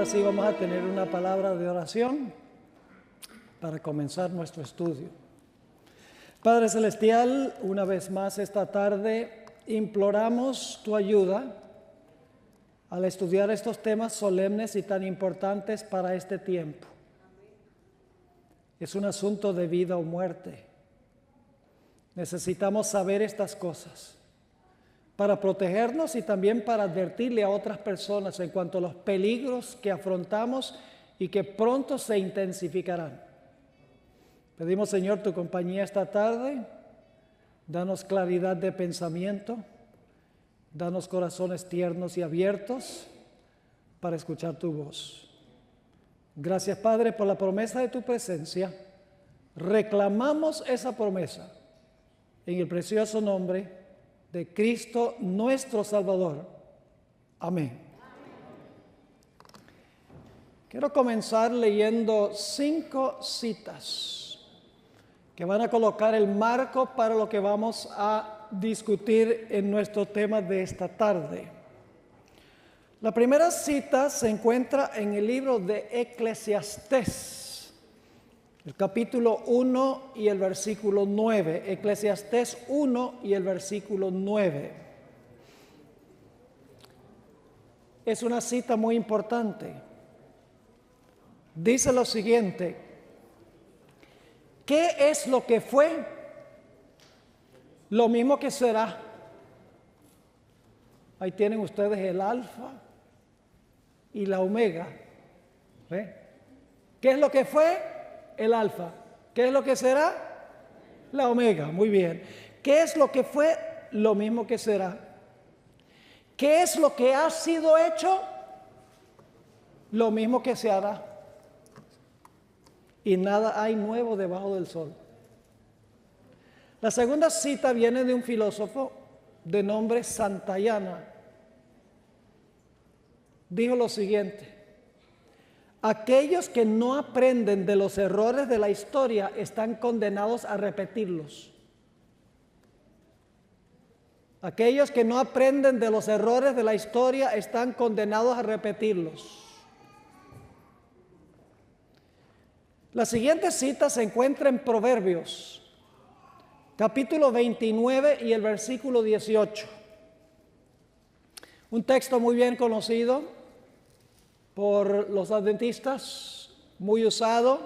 sí vamos a tener una palabra de oración para comenzar nuestro estudio. Padre Celestial, una vez más esta tarde imploramos tu ayuda al estudiar estos temas solemnes y tan importantes para este tiempo. Es un asunto de vida o muerte. Necesitamos saber estas cosas para protegernos y también para advertirle a otras personas en cuanto a los peligros que afrontamos y que pronto se intensificarán. Pedimos, Señor, tu compañía esta tarde. Danos claridad de pensamiento. Danos corazones tiernos y abiertos para escuchar tu voz. Gracias, Padre, por la promesa de tu presencia. Reclamamos esa promesa en el precioso nombre de Cristo nuestro Salvador. Amén. Quiero comenzar leyendo 5 citas que van a colocar el marco para lo que vamos a discutir en nuestro tema de esta tarde. La primera cita se encuentra en el libro de Eclesiastés, el capítulo 1 y el versículo 9. Eclesiastés 1 y el versículo 9. Es una cita muy importante. Dice lo siguiente: ¿qué es lo que fue? Lo mismo que será. Ahí tienen ustedes el alfa y la omega. ¿Ve? ¿Qué es lo que fue? El alfa. ¿Qué es lo que será? La omega. Muy bien. ¿Qué es lo que fue? Lo mismo que será. ¿Qué es lo que ha sido hecho? Lo mismo que se hará. Y nada hay nuevo debajo del sol. La segunda cita viene de un filósofo de nombre Santayana. Dijo lo siguiente: aquellos que no aprenden de los errores de la historia están condenados a repetirlos. Aquellos que no aprenden de los errores de la historia están condenados a repetirlos. La siguiente cita se encuentra en Proverbios, capítulo 29 y el versículo 18. Un texto muy bien conocido por los adventistas, muy usado.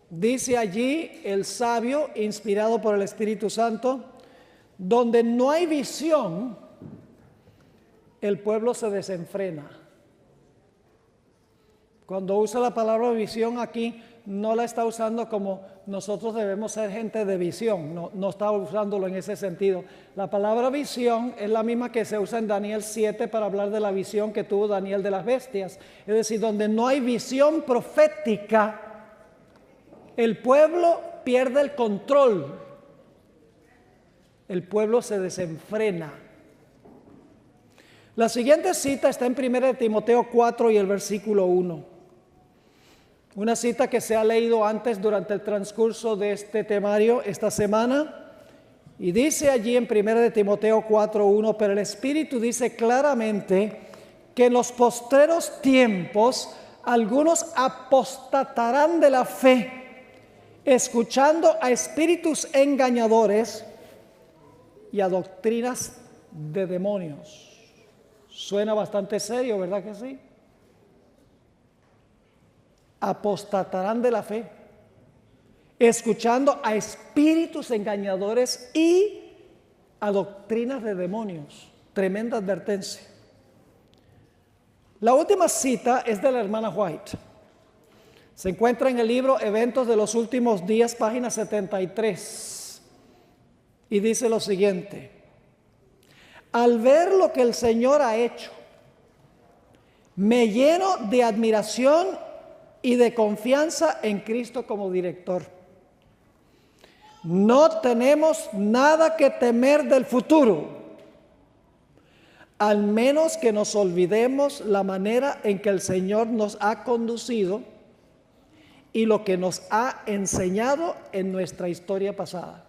Dice allí el sabio, inspirado por el Espíritu Santo: donde no hay visión, el pueblo se desenfrena. Cuando usa la palabra visión aquí, no la está usando como nosotros debemos ser gente de visión, no está usándolo en ese sentido. La palabra visión es la misma que se usa en Daniel 7 para hablar de la visión que tuvo Daniel de las bestias. Es decir, donde no hay visión profética, el pueblo pierde el control, el pueblo se desenfrena. La siguiente cita está en 1 Timoteo 4 y el versículo 1. Una cita que se ha leído antes durante el transcurso de este temario esta semana, y dice allí en 1 Timoteo 4:1: pero el Espíritu dice claramente que en los postreros tiempos algunos apostatarán de la fe, escuchando a espíritus engañadores y a doctrinas de demonios. Suena bastante serio, ¿verdad que sí? Apostatarán de la fe, escuchando a espíritus engañadores y a doctrinas de demonios. Tremenda advertencia. La última cita es de la hermana White. Se encuentra en el libro Eventos de los Últimos Días, página 73. Y dice lo siguiente: al ver lo que el Señor ha hecho, me lleno de admiración y de confianza en Cristo como director. No tenemos nada que temer del futuro, al menos que nos olvidemos la manera en que el Señor nos ha conducido y lo que nos ha enseñado en nuestra historia pasada.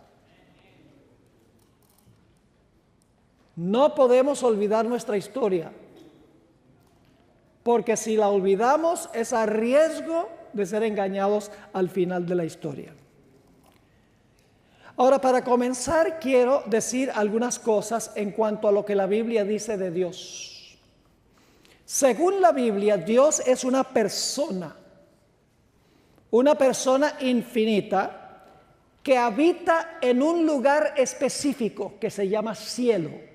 No podemos olvidar nuestra historia, porque si la olvidamos es a riesgo de ser engañados al final de la historia. Ahora, para comenzar, quiero decir algunas cosas en cuanto a lo que la Biblia dice de Dios. Según la Biblia, Dios es una persona infinita que habita en un lugar específico que se llama cielo.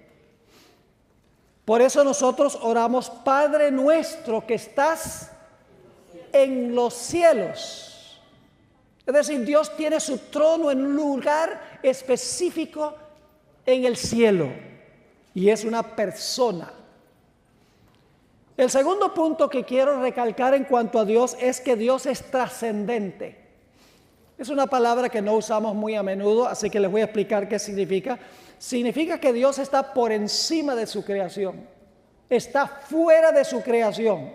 Por eso nosotros oramos: Padre nuestro que estás en los cielos. Es decir, Dios tiene su trono en un lugar específico en el cielo y es una persona. El segundo punto que quiero recalcar en cuanto a Dios es que Dios es trascendente. Es una palabra que no usamos muy a menudo, así que les voy a explicar qué significa. Significa que Dios está por encima de su creación, está fuera de su creación.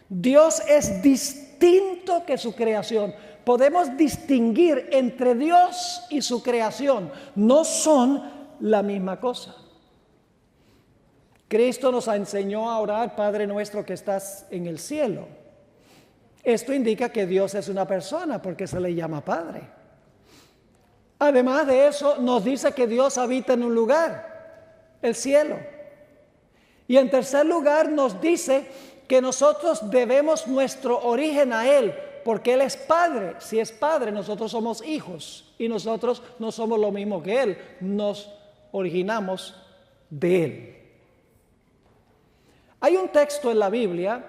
Dios es distinto que su creación. Podemos distinguir entre Dios y su creación. No son la misma cosa. Cristo nos enseñó a orar: Padre nuestro que estás en el cielo. Esto indica que Dios es una persona porque se le llama Padre. Además de eso, nos dice que Dios habita en un lugar, el cielo. Y en tercer lugar, nos dice que nosotros debemos nuestro origen a Él, porque Él es Padre. Si es Padre, nosotros somos hijos y nosotros no somos lo mismo que Él, nos originamos de Él. Hay un texto en la Biblia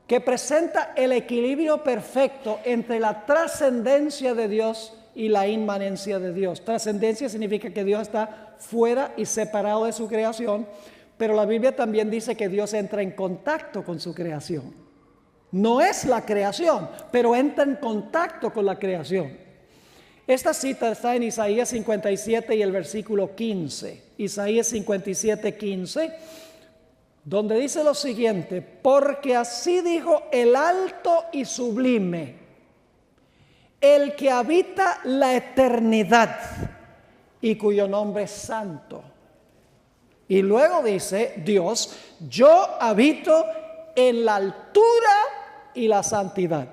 que presenta el equilibrio perfecto entre la trascendencia de Dios y la inmanencia de Dios. Trascendencia significa que Dios está fuera y separado de su creación, pero la Biblia también dice que Dios entra en contacto con su creación. No es la creación, pero entra en contacto con la creación. Esta cita está en Isaías 57 y el versículo 15. Isaías 57, 15, donde dice lo siguiente: porque así dijo el alto y sublime, el que habita la eternidad y cuyo nombre es santo. Y luego dice Dios: yo habito en la altura y la santidad.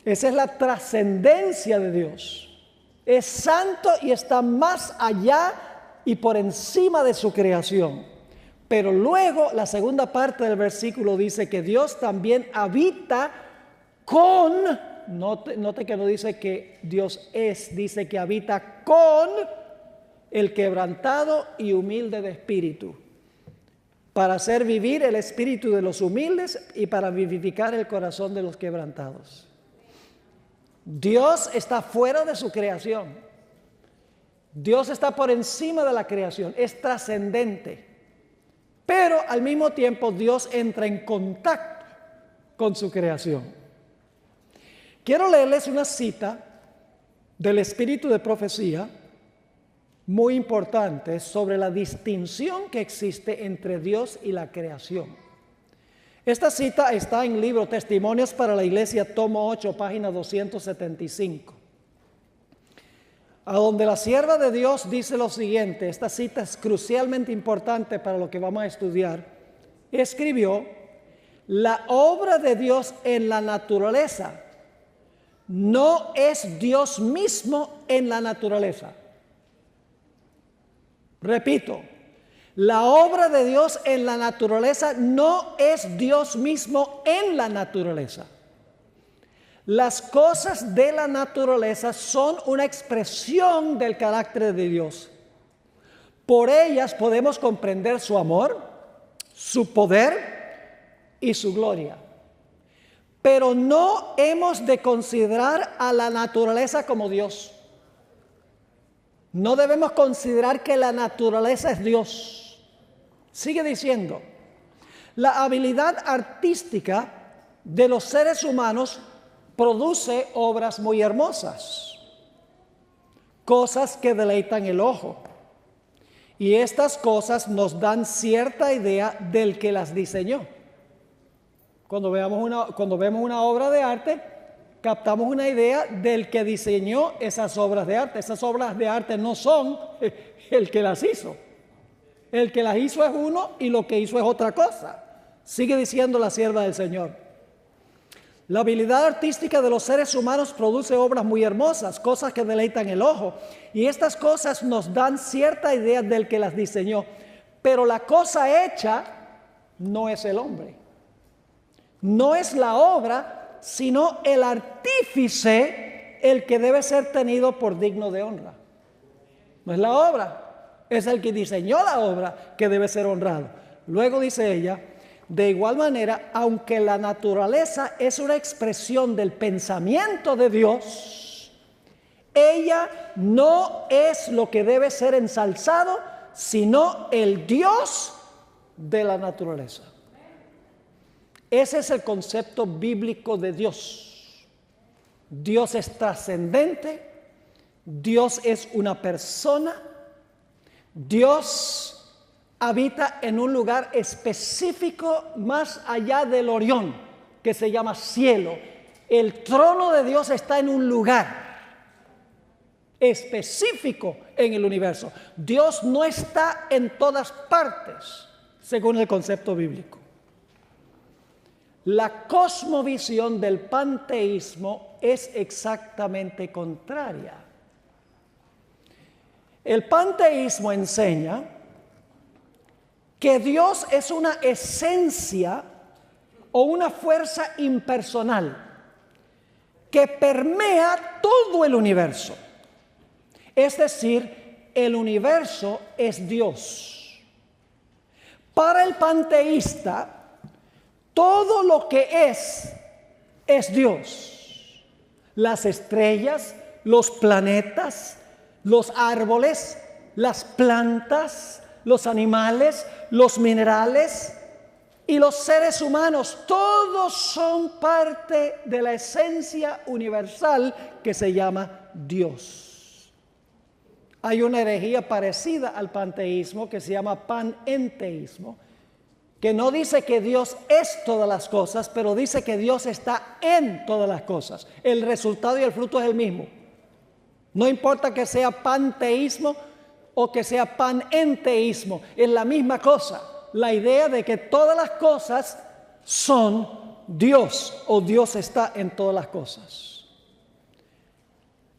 Esa es la trascendencia de Dios. Es santo y está más allá y por encima de su creación. Pero luego la segunda parte del versículo dice que Dios también habita con, note que no dice que Dios es, dice que habita con el quebrantado y humilde de espíritu, para hacer vivir el espíritu de los humildes y para vivificar el corazón de los quebrantados. Dios está fuera de su creación. Dios está por encima de la creación, es trascendente. Pero al mismo tiempo Dios entra en contacto con su creación. Quiero leerles una cita del espíritu de profecía muy importante sobre la distinción que existe entre Dios y la creación. Esta cita está en el libro Testimonios para la Iglesia, tomo 8, página 275. A donde la sierva de Dios dice lo siguiente: esta cita es crucialmente importante para lo que vamos a estudiar. Escribió: la obra de Dios en la naturaleza no es Dios mismo en la naturaleza. Repito, la obra de Dios en la naturaleza no es Dios mismo en la naturaleza. Las cosas de la naturaleza son una expresión del carácter de Dios. Por ellas podemos comprender su amor, su poder y su gloria. Pero no hemos de considerar a la naturaleza como Dios. No debemos considerar que la naturaleza es Dios. Sigue diciendo: la habilidad artística de los seres humanos produce obras muy hermosas, cosas que deleitan el ojo. Y estas cosas nos dan cierta idea del que las diseñó. Cuando vemos una obra de arte, captamos una idea del que diseñó esas obras de arte. Esas obras de arte no son el que las hizo. El que las hizo es uno y lo que hizo es otra cosa. Sigue diciendo la sierva del Señor. La habilidad artística de los seres humanos produce obras muy hermosas, cosas que deleitan el ojo. Y estas cosas nos dan cierta idea del que las diseñó. Pero la cosa hecha no es el hombre. No es la obra, sino el artífice el que debe ser tenido por digno de honra. No es la obra, es el que diseñó la obra que debe ser honrado. Luego dice ella, de igual manera, aunque la naturaleza es una expresión del pensamiento de Dios, ella no es lo que debe ser ensalzado, sino el Dios de la naturaleza. Ese es el concepto bíblico de Dios. Dios es trascendente, Dios es una persona, Dios habita en un lugar específico más allá del Orión, que se llama cielo. El trono de Dios está en un lugar específico en el universo. Dios no está en todas partes, según el concepto bíblico. La cosmovisión del panteísmo es exactamente contraria. El panteísmo enseña que Dios es una esencia o una fuerza impersonal que permea todo el universo. Es decir, el universo es Dios. Para el panteísta, todo lo que es Dios. Las estrellas, los planetas, los árboles, las plantas, los animales, los minerales y los seres humanos, todos son parte de la esencia universal que se llama Dios. Hay una herejía parecida al panteísmo que se llama panenteísmo, que no dice que Dios es todas las cosas, pero dice que Dios está en todas las cosas. El resultado y el fruto es el mismo. No importa que sea panteísmo o que sea panenteísmo, es la misma cosa. La idea de que todas las cosas son Dios o Dios está en todas las cosas.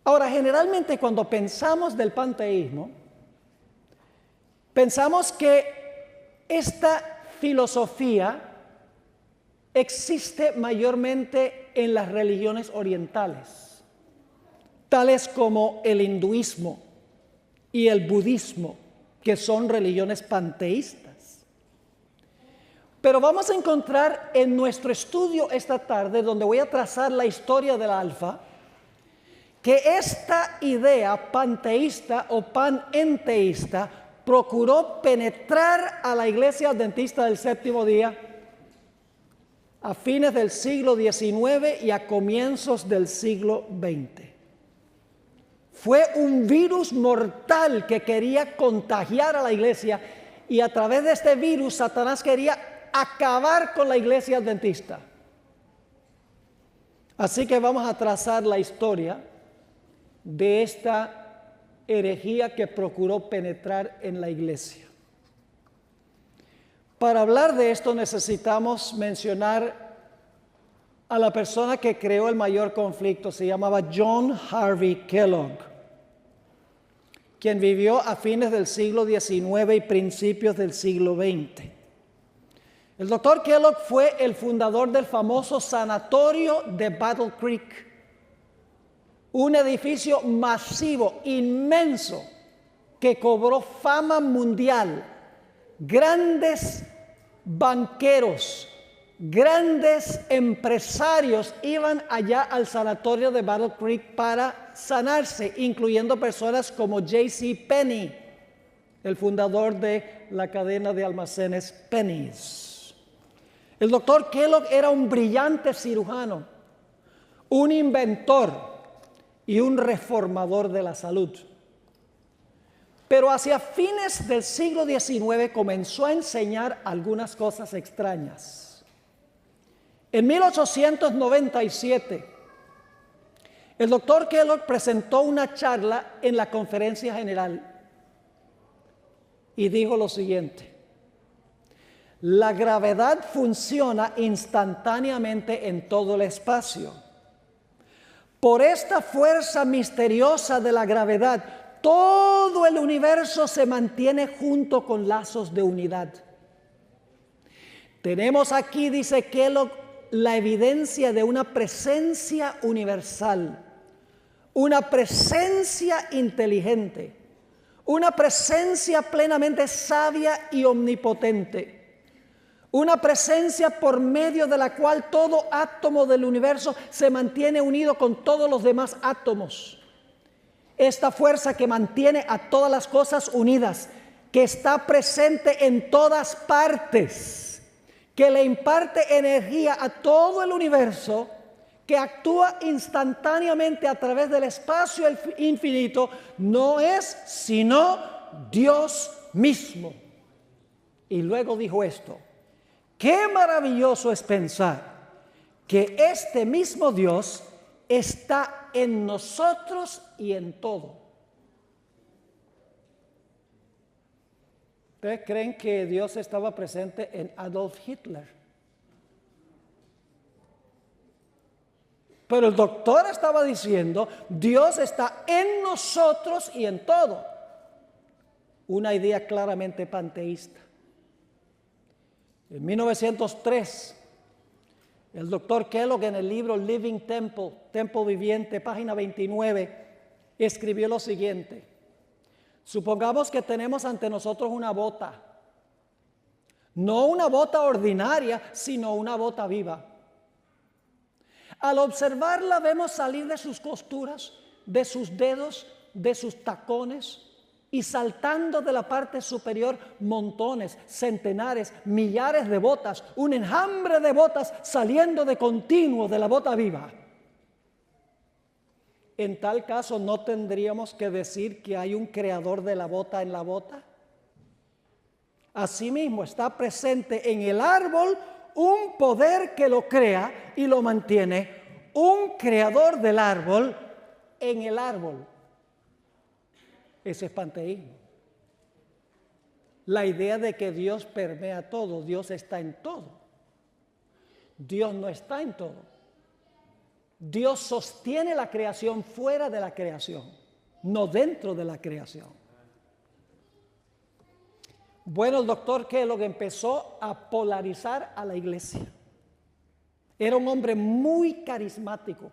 Ahora, generalmente cuando pensamos del panteísmo, pensamos que esta filosofía existe mayormente en las religiones orientales, tales como el hinduismo y el budismo, que son religiones panteístas. Pero vamos a encontrar en nuestro estudio esta tarde, donde voy a trazar la historia del Alfa, que esta idea panteísta o panenteísta procuró penetrar a la Iglesia Adventista del Séptimo Día a fines del siglo XIX y a comienzos del siglo XX. Fue un virus mortal que quería contagiar a la iglesia y a través de este virus Satanás quería acabar con la iglesia adventista. Así que vamos a trazar la historia de esta herejía que procuró penetrar en la iglesia. Para hablar de esto necesitamos mencionar a la persona que creó el mayor conflicto. Se llamaba John Harvey Kellogg, quien vivió a fines del siglo XIX y principios del siglo XX. El doctor Kellogg fue el fundador del famoso sanatorio de Battle Creek, un edificio masivo, inmenso, que cobró fama mundial. Grandes banqueros, grandes empresarios iban allá al sanatorio de Battle Creek para sanarse, incluyendo personas como J.C. Penney, el fundador de la cadena de almacenes Penny's. El doctor Kellogg era un brillante cirujano, un inventor y un reformador de la salud. Pero hacia fines del siglo XIX comenzó a enseñar algunas cosas extrañas. En 1897, el doctor Kellogg presentó una charla en la conferencia general y dijo lo siguiente: La gravedad funciona instantáneamente en todo el espacio. Por esta fuerza misteriosa de la gravedad, todo el universo se mantiene junto con lazos de unidad. Tenemos aquí, dice Kellogg, la evidencia de una presencia universal, una presencia inteligente, una presencia plenamente sabia y omnipotente. Una presencia por medio de la cual todo átomo del universo se mantiene unido con todos los demás átomos. Esta fuerza que mantiene a todas las cosas unidas, que está presente en todas partes, que le imparte energía a todo el universo, que actúa instantáneamente a través del espacio infinito, no es sino Dios mismo. Y luego dijo esto: qué maravilloso es pensar que este mismo Dios está en nosotros y en todo. ¿Ustedes creen que Dios estaba presente en Adolf Hitler? Pero el doctor estaba diciendo, Dios está en nosotros y en todo. Una idea claramente panteísta. En 1903, el doctor Kellogg, en el libro Living Temple, Templo Viviente, página 29, escribió lo siguiente: supongamos que tenemos ante nosotros una bota, no una bota ordinaria, sino una bota viva. Al observarla vemos salir de sus costuras, de sus dedos, de sus tacones, y saltando de la parte superior montones, centenares, millares de botas, un enjambre de botas saliendo de continuo de la bota viva. En tal caso, ¿no tendríamos que decir que hay un creador de la bota en la bota? Asimismo, está presente en el árbol un poder que lo crea y lo mantiene, un creador del árbol en el árbol. Ese es panteísmo. La idea de que Dios permea todo, Dios está en todo. Dios no está en todo. Dios sostiene la creación fuera de la creación, no dentro de la creación. Bueno, el doctor Kellogg empezó a polarizar a la iglesia. Era un hombre muy carismático,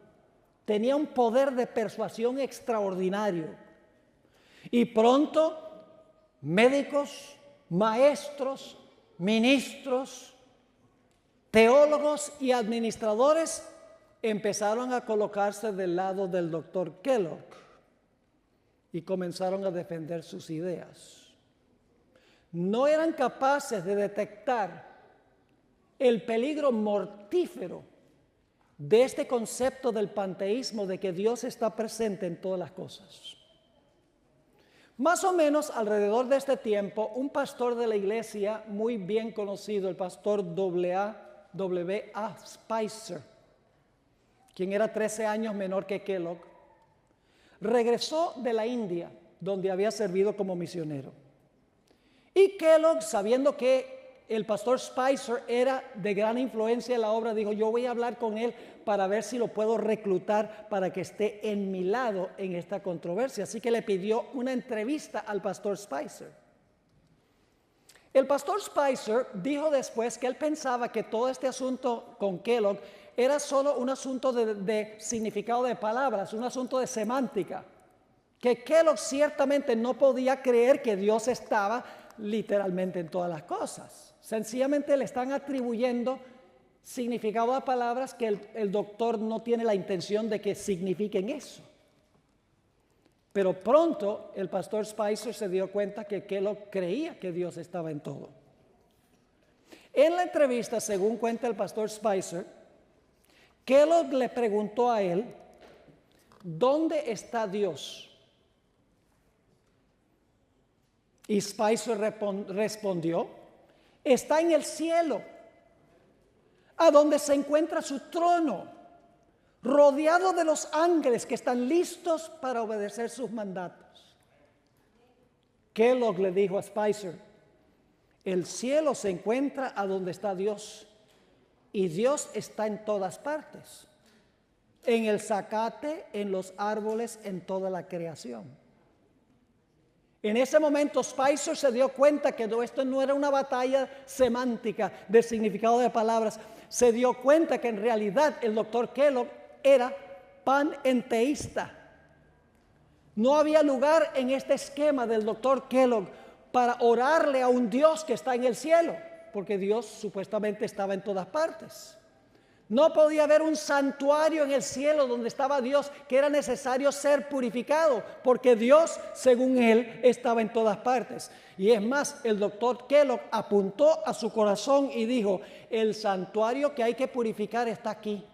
tenía un poder de persuasión extraordinario. Y pronto, médicos, maestros, ministros, teólogos y administradores empezaron a colocarse del lado del doctor Kellogg y comenzaron a defender sus ideas. No eran capaces de detectar el peligro mortífero de este concepto del panteísmo, de que Dios está presente en todas las cosas. Más o menos alrededor de este tiempo, un pastor de la iglesia muy bien conocido, el pastor W.A. Spicer, quien era 13 años menor que Kellogg, regresó de la India, donde había servido como misionero. Y Kellogg, sabiendo que el pastor Spicer era de gran influencia en la obra, dijo: yo voy a hablar con él para ver si lo puedo reclutar para que esté en mi lado en esta controversia. Así que le pidió una entrevista al pastor Spicer. El pastor Spicer dijo después que él pensaba que todo este asunto con Kellogg era solo un asunto de significado de palabras, un asunto de semántica, que Kellogg ciertamente no podía creer que Dios estaba literalmente en todas las cosas. Sencillamente le están atribuyendo significado a palabras que el doctor no tiene la intención de que signifiquen eso. Pero pronto el pastor Spicer se dio cuenta que Kellogg creía que Dios estaba en todo. En la entrevista, según cuenta el pastor Spicer, Kellogg le preguntó a él: ¿dónde está Dios? Y Spicer respondió: está en el cielo, a donde se encuentra su trono, rodeado de los ángeles que están listos para obedecer sus mandatos. Kellogg le dijo a Spicer: El cielo se encuentra a donde está Dios y Dios está en todas partes, en el zacate, en los árboles, en toda la creación. En ese momento Spicer se dio cuenta que esto no era una batalla semántica de significado de palabras. Se dio cuenta que en realidad el doctor Kellogg era panenteísta. No había lugar en este esquema del doctor Kellogg para orarle a un Dios que está en el cielo, porque Dios supuestamente estaba en todas partes. No podía haber un santuario en el cielo donde estaba Dios, que era necesario ser purificado, porque Dios, según él, estaba en todas partes. Y es más, el doctor Kellogg apuntó a su corazón y dijo: el santuario que hay que purificar está aquí.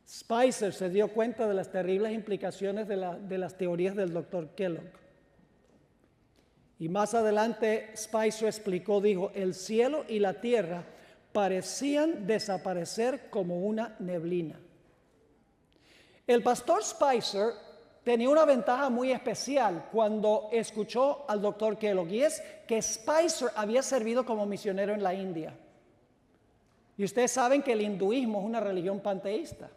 Spicer se dio cuenta de las terribles implicaciones de las teorías del doctor Kellogg. Y más adelante Spicer explicó, dijo: el cielo y la tierra parecían desaparecer como una neblina. El pastor Spicer tenía una ventaja muy especial cuando escuchó al doctor Kellogg, y es que Spicer había servido como misionero en la India. Y ustedes saben que el hinduismo es una religión panteísta.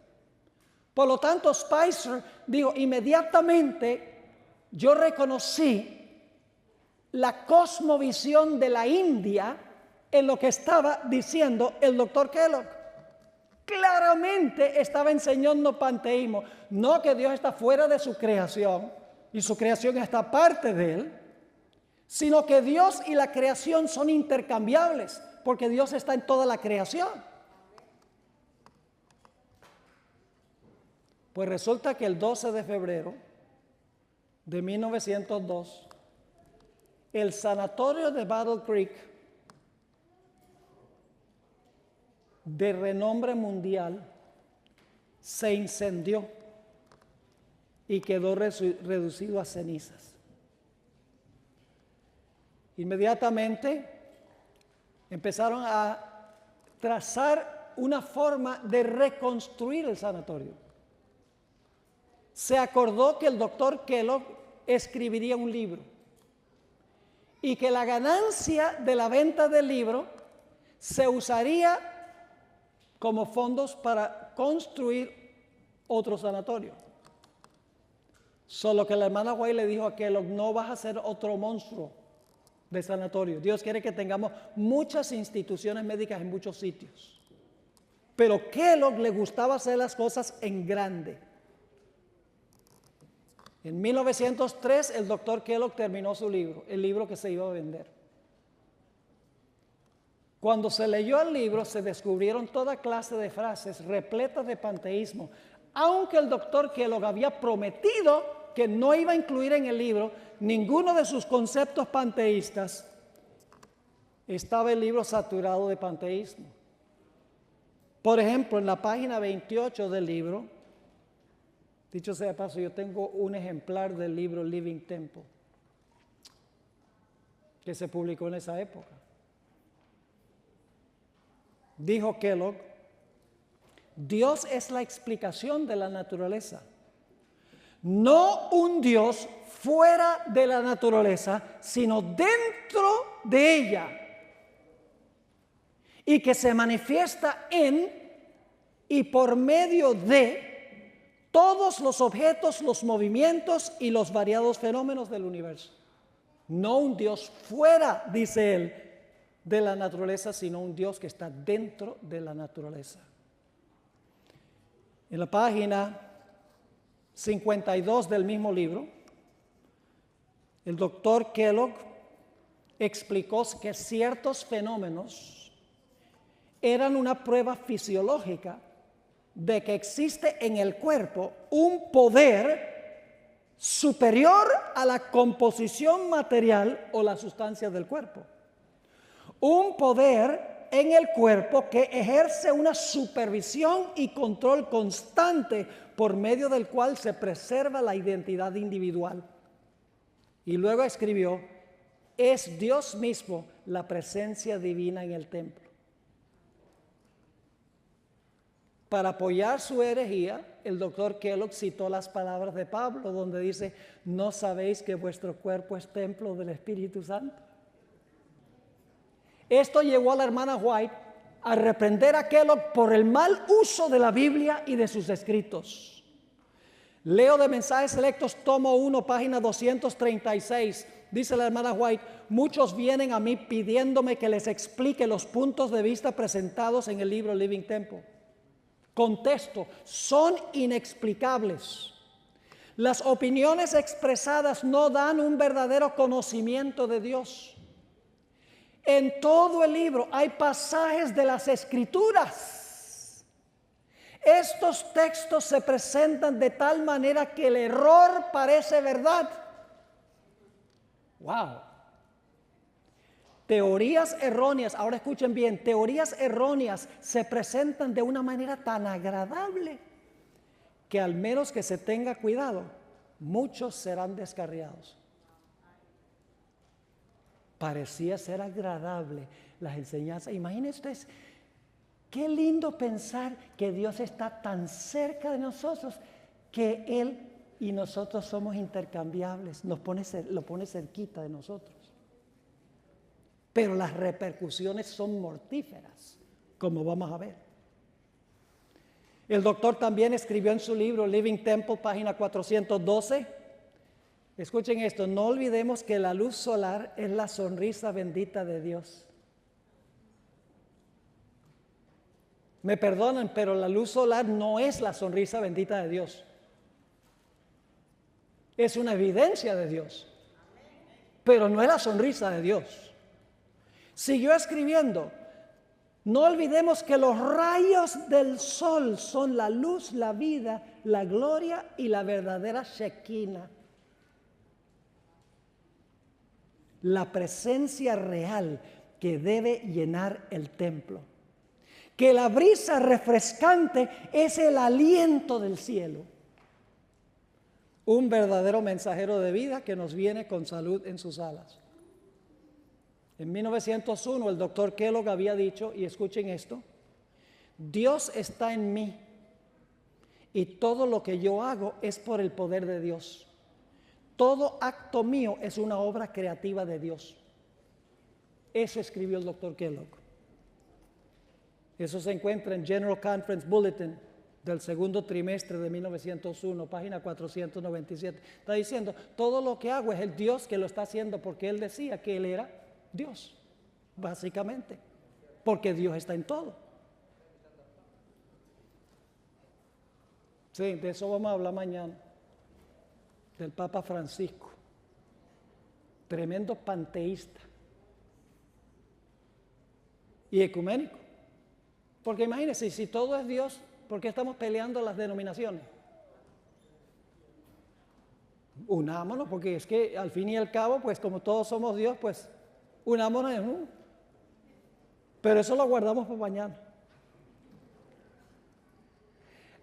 Por lo tanto, Spicer dijo: inmediatamente yo reconocí la cosmovisión de la India en lo que estaba diciendo el doctor Kellogg. Claramente estaba enseñando panteísmo, no que Dios está fuera de su creación y su creación está parte de él, sino que Dios y la creación son intercambiables, porque Dios está en toda la creación. Pues resulta que el 12 de febrero de 1902, el sanatorio de Battle Creek, de renombre mundial, se incendió y quedó reducido a cenizas. Inmediatamente empezaron a trazar una forma de reconstruir el sanatorio. Se acordó que el doctor Kellogg escribiría un libro y que la ganancia de la venta del libro se usaría como fondos para construir otro sanatorio. Solo que la hermana White le dijo a Kellogg: no vas a hacer otro monstruo de sanatorio. Dios quiere que tengamos muchas instituciones médicas en muchos sitios. Pero Kellogg le gustaba hacer las cosas en grande. En 1903 el doctor Kellogg terminó su libro, el libro que se iba a vender. Cuando se leyó el libro se descubrieron toda clase de frases repletas de panteísmo, aunque el doctor Kellogg había prometido que no iba a incluir en el libro ninguno de sus conceptos panteístas. Estaba el libro saturado de panteísmo. Por ejemplo, en la página 28 del libro, dicho sea de paso, yo tengo un ejemplar del libro Living Temple, que se publicó en esa época. Dijo Kellogg: Dios es la explicación de la naturaleza, no un Dios fuera de la naturaleza, sino dentro de ella, y que se manifiesta en y por medio de todos los objetos, los movimientos y los variados fenómenos del universo. No un Dios fuera, dice él, de la naturaleza, sino un Dios que está dentro de la naturaleza. En la página 52 del mismo libro, el doctor Kellogg explicó que ciertos fenómenos eran una prueba fisiológica de que existe en el cuerpo un poder superior a la composición material o la sustancia del cuerpo. Un poder en el cuerpo que ejerce una supervisión y control constante por medio del cual se preserva la identidad individual. Y luego escribió: es Dios mismo la presencia divina en el templo. Para apoyar su herejía, el doctor Kellogg citó las palabras de Pablo, donde dice, ¿no sabéis que vuestro cuerpo es templo del Espíritu Santo? Esto llevó a la hermana White a reprender a Kellogg por el mal uso de la Biblia y de sus escritos. Leo de Mensajes Selectos, tomo 1, página 236. Dice la hermana White, muchos vienen a mí pidiéndome que les explique los puntos de vista presentados en el libro Living Temple. Contesto, son inexplicables. Las opiniones expresadas no dan un verdadero conocimiento de Dios. En todo el libro hay pasajes de las Escrituras. Estos textos se presentan de tal manera que el error parece verdad. ¡Wow! Teorías erróneas, ahora escuchen bien, teorías erróneas se presentan de una manera tan agradable que al menos que se tenga cuidado, muchos serán descarriados. Parecía ser agradable las enseñanzas. Imagínense ustedes, qué lindo pensar que Dios está tan cerca de nosotros que Él y nosotros somos intercambiables, lo pone cerquita de nosotros. Pero las repercusiones son mortíferas, como vamos a ver. El doctor también escribió en su libro Living Temple, página 412. Escuchen esto, no olvidemos que la luz solar es la sonrisa bendita de Dios. Me perdonan, pero la luz solar no es la sonrisa bendita de Dios. Es una evidencia de Dios, pero no es la sonrisa de Dios. Siguió escribiendo, no olvidemos que los rayos del sol son la luz, la vida, la gloria y la verdadera Shekinah. La presencia real que debe llenar el templo. Que la brisa refrescante es el aliento del cielo. Un verdadero mensajero de vida que nos viene con salud en sus alas. En 1901 el doctor Kellogg había dicho, y escuchen esto, Dios está en mí y todo lo que yo hago es por el poder de Dios. Todo acto mío es una obra creativa de Dios. Eso escribió el doctor Kellogg. Eso se encuentra en General Conference Bulletin del segundo trimestre de 1901, página 497. Está diciendo, todo lo que hago es el Dios que lo está haciendo porque Él decía que Él era Dios, básicamente, porque Dios está en todo. Sí, de eso vamos a hablar mañana, del Papa Francisco, tremendo panteísta y ecuménico. Porque imagínense, si todo es Dios, ¿por qué estamos peleando las denominaciones? Unámonos, porque es que al fin y al cabo, pues como todos somos Dios, pues unámonos en uno. Pero eso lo guardamos para mañana.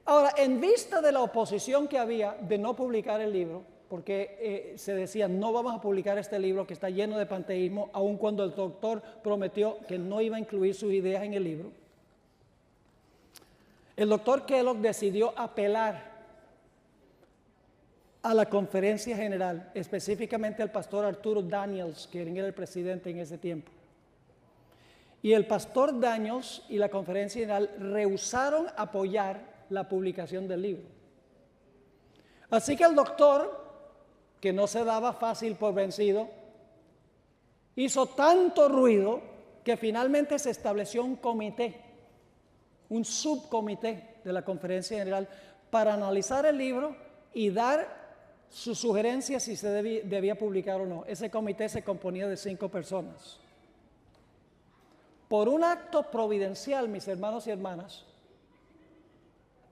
Ahora, en vista de la oposición que había de no publicar el libro, porque se decía, no vamos a publicar este libro que está lleno de panteísmo, aun cuando el doctor prometió que no iba a incluir sus ideas en el libro, el doctor Kellogg decidió apelar a la conferencia general, específicamente al pastor Arturo Daniels, que era el presidente en ese tiempo. Y el pastor Daniels y la conferencia general rehusaron apoyar la publicación del libro. Así que el doctor, que no se daba fácil por vencido, hizo tanto ruido que finalmente se estableció un comité, un subcomité de la conferencia general para analizar el libro y dar sus sugerencias si se debía publicar o no. Ese comité se componía de 5 personas. Por un acto providencial, mis hermanos y hermanas,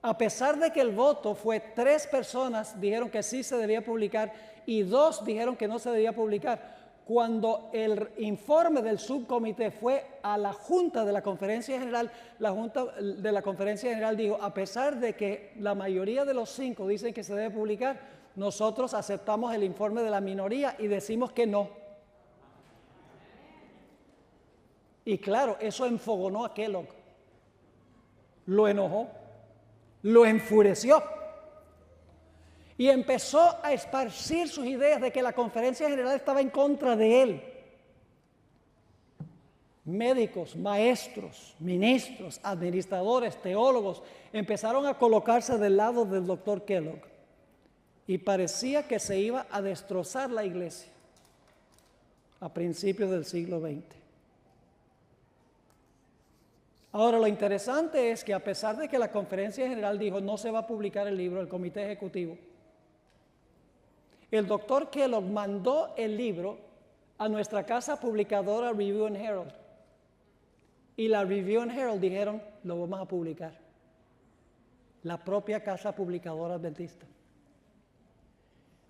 a pesar de que el voto fue 3 personas dijeron que sí se debía publicar y 2 dijeron que no se debía publicar, cuando el informe del subcomité fue a la Junta de la Conferencia General, la Junta de la Conferencia General dijo, a pesar de que la mayoría de los 5 dicen que se debe publicar, nosotros aceptamos el informe de la minoría y decimos que no. Y claro, eso enfogonó a Kellogg, lo enojó. lo enfureció y empezó a esparcir sus ideas de que la conferencia general estaba en contra de él. Médicos, maestros, ministros, administradores, teólogos empezaron a colocarse del lado del doctor Kellogg y parecía que se iba a destrozar la iglesia a principios del siglo XX. Ahora, lo interesante es que a pesar de que la conferencia general dijo no se va a publicar el libro, el comité ejecutivo, el doctor Kellogg mandó el libro a nuestra casa publicadora Review and Herald. Y la Review and Herald dijeron, lo vamos a publicar. La propia casa publicadora adventista.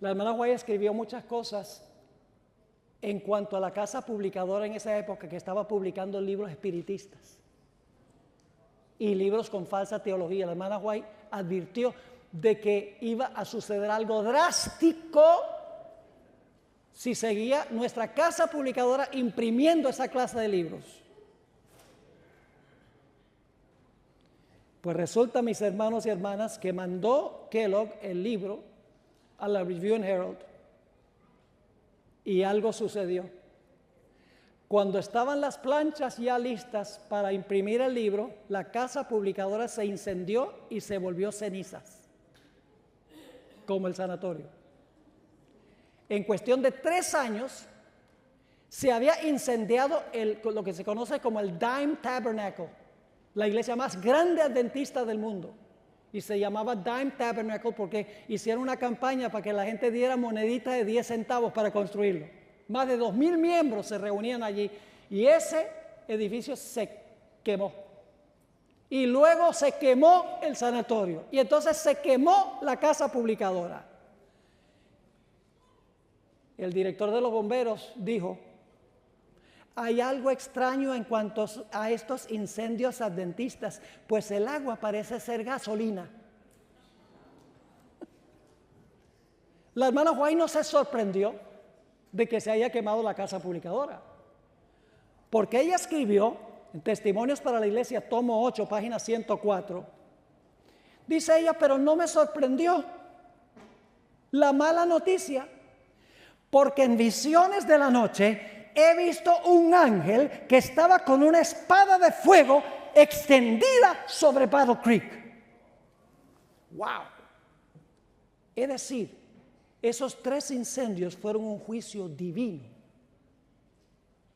La hermana White escribió muchas cosas en cuanto a la casa publicadora en esa época que estaba publicando libros espiritistas y libros con falsa teología. La hermana White advirtió de que iba a suceder algo drástico si seguía nuestra casa publicadora imprimiendo esa clase de libros. Pues resulta, mis hermanos y hermanas, que mandó Kellogg el libro a la Review and Herald y algo sucedió. Cuando estaban las planchas ya listas para imprimir el libro, la casa publicadora se incendió y se volvió cenizas, como el sanatorio. En cuestión de 3 años, se había incendiado lo que se conoce como el Dime Tabernacle, la iglesia más grande adventista del mundo. Y se llamaba Dime Tabernacle porque hicieron una campaña para que la gente diera moneditas de 10 centavos para construirlo. Más de 2,000 miembros se reunían allí y ese edificio se quemó. Y luego se quemó el sanatorio y entonces se quemó la casa publicadora. El director de los bomberos dijo, hay algo extraño en cuanto a estos incendios adventistas, pues el agua parece ser gasolina. La hermana White no se sorprendió de que se haya quemado la casa publicadora, porque ella escribió en Testimonios para la Iglesia, tomo 8, página 104, dice ella, pero no me sorprendió la mala noticia, porque en visiones de la noche he visto un ángel que estaba con una espada de fuego extendida sobre Battle Creek. ¡Wow! Es decir, esos 3 incendios fueron un juicio divino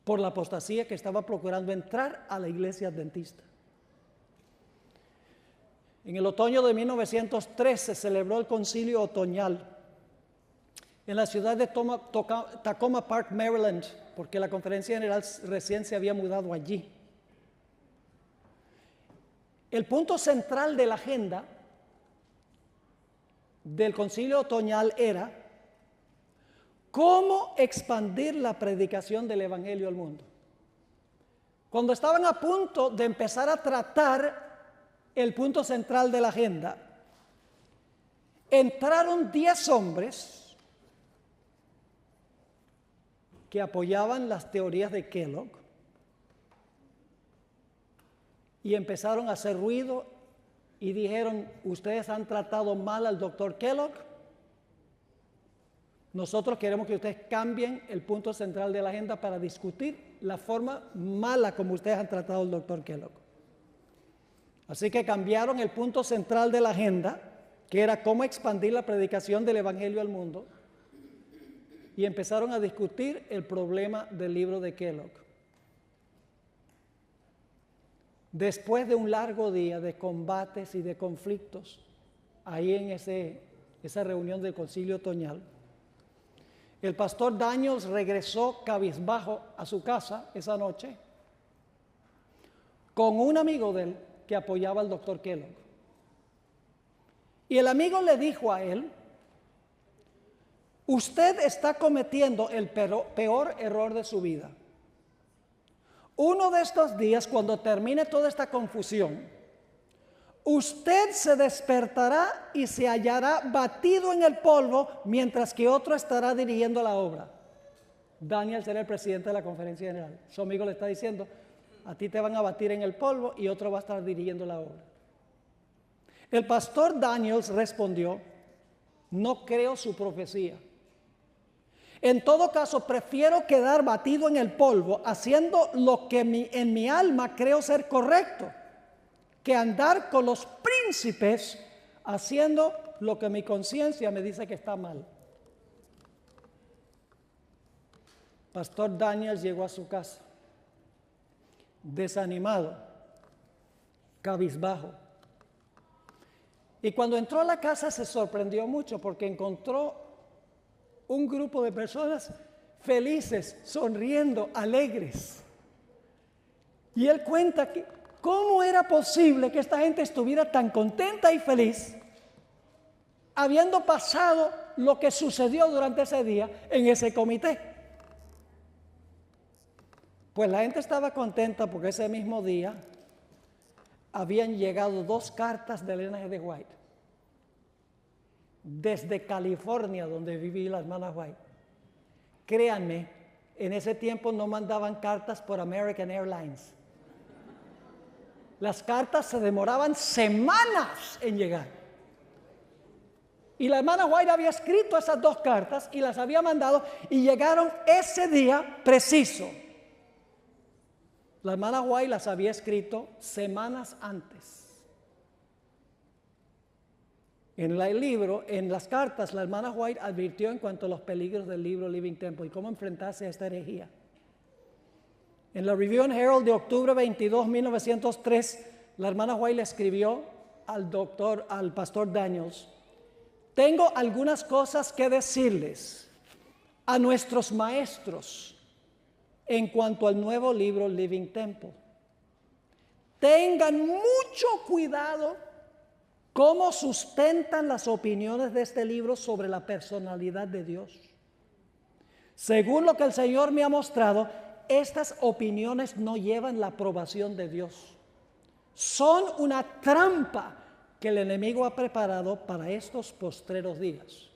por la apostasía que estaba procurando entrar a la iglesia adventista. En el otoño de 1903 se celebró el concilio otoñal en la ciudad de Tacoma Park, Maryland, porque la conferencia general recién se había mudado allí. El punto central de la agenda del concilio otoñal era cómo expandir la predicación del evangelio al mundo. Cuando estaban a punto de empezar a tratar el punto central de la agenda, entraron 10 hombres que apoyaban las teorías de Kellogg y empezaron a hacer ruido y dijeron, ustedes han tratado mal al doctor Kellogg, nosotros queremos que ustedes cambien el punto central de la agenda para discutir la forma mala como ustedes han tratado al doctor Kellogg. Así que cambiaron el punto central de la agenda, que era cómo expandir la predicación del evangelio al mundo, y empezaron a discutir el problema del libro de Kellogg. Después de un largo día de combates y de conflictos, ahí en esa reunión del concilio otoñal, el pastor Daniels regresó cabizbajo a su casa esa noche con un amigo de él que apoyaba al doctor Kellogg. Y el amigo le dijo a él, usted está cometiendo el peor error de su vida. Uno de estos días, cuando termine toda esta confusión, usted se despertará y se hallará batido en el polvo, mientras que otro estará dirigiendo la obra. Daniel será el presidente de la conferencia general. Su amigo le está diciendo, a ti te van a batir en el polvo y otro va a estar dirigiendo la obra. El pastor Daniels respondió: no creo su profecía. En todo caso, prefiero quedar batido en el polvo haciendo lo que en mi alma creo ser correcto, que andar con los príncipes haciendo lo que mi conciencia me dice que está mal. Pastor Daniels llegó a su casa desanimado, cabizbajo. Y cuando entró a la casa se sorprendió mucho porque encontró un grupo de personas felices, sonriendo, alegres. Y él cuenta que cómo era posible que esta gente estuviera tan contenta y feliz habiendo pasado lo que sucedió durante ese día en ese comité. Pues la gente estaba contenta porque ese mismo día habían llegado 2 cartas de Ellen G. White desde California, donde vivía la hermana White. Créanme, en ese tiempo no mandaban cartas por American Airlines. Las cartas se demoraban semanas en llegar. Y la hermana White había escrito esas 2 cartas y las había mandado y llegaron ese día preciso. La hermana White las había escrito semanas antes. En el libro, en las cartas, la hermana White advirtió en cuanto a los peligros del libro Living Temple y cómo enfrentarse a esta herejía. En la Review and Herald de octubre 22, 1903, la hermana White le escribió al pastor Daniels: tengo algunas cosas que decirles a nuestros maestros en cuanto al nuevo libro Living Temple. Tengan mucho cuidado cómo sustentan las opiniones de este libro sobre la personalidad de Dios. Según lo que el Señor me ha mostrado, estas opiniones no llevan la aprobación de Dios. Son una trampa que el enemigo ha preparado para estos postreros días.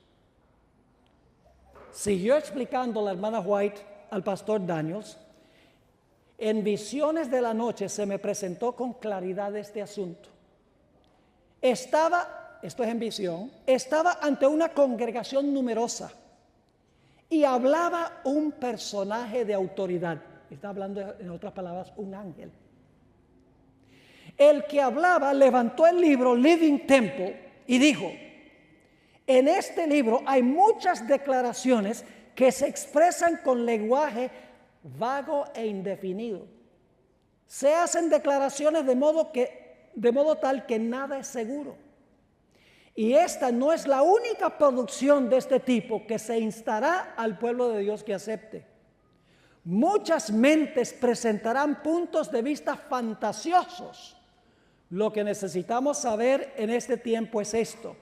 Siguió explicando la hermana White al pastor Daniels: en visiones de la noche se me presentó con claridad este asunto. Esto es en visión, estaba ante una congregación numerosa y hablaba un personaje de autoridad. Está hablando, en otras palabras, un ángel. El que hablaba levantó el libro Living Temple y dijo: en este libro hay muchas declaraciones que se expresan con lenguaje vago e indefinido. Se hacen declaraciones de modo tal que nada es seguro. Y esta no es la única producción de este tipo que se instará al pueblo de Dios que acepte. Muchas mentes presentarán puntos de vista fantasiosos. Lo que necesitamos saber en este tiempo es esto: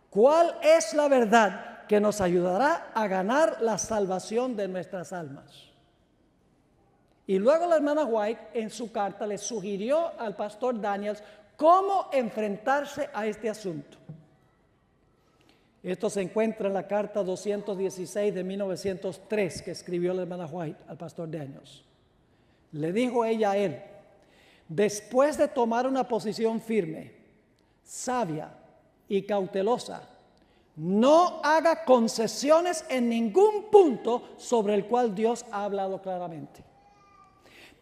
¿cuál es la verdad que nos ayudará a ganar la salvación de nuestras almas? Y luego la hermana White en su carta le sugirió al pastor Daniels cómo enfrentarse a este asunto. Esto se encuentra en la carta 216 de 1903 que escribió la hermana White al pastor Daniels. Le dijo ella a él: después de tomar una posición firme, sabia y cautelosa, no haga concesiones en ningún punto sobre el cual Dios ha hablado claramente.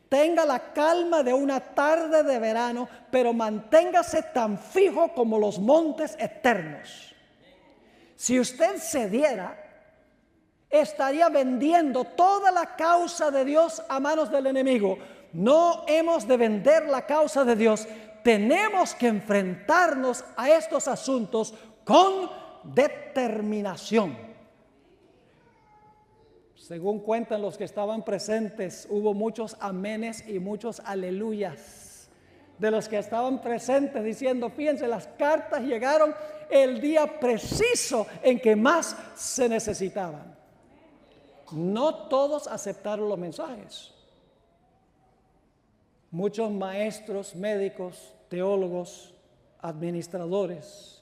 Tenga la calma de una tarde de verano, pero manténgase tan fijo como los montes eternos. Si usted cediera, estaría vendiendo toda la causa de Dios a manos del enemigo. No hemos de vender la causa de Dios. Tenemos que enfrentarnos a estos asuntos con determinación. Según cuentan los que estaban presentes, hubo muchos amenes y muchos aleluyas de los que estaban presentes diciendo: fíjense, las cartas llegaron el día preciso en que más se necesitaban. No todos aceptaron los mensajes. Muchos maestros, médicos, teólogos, administradores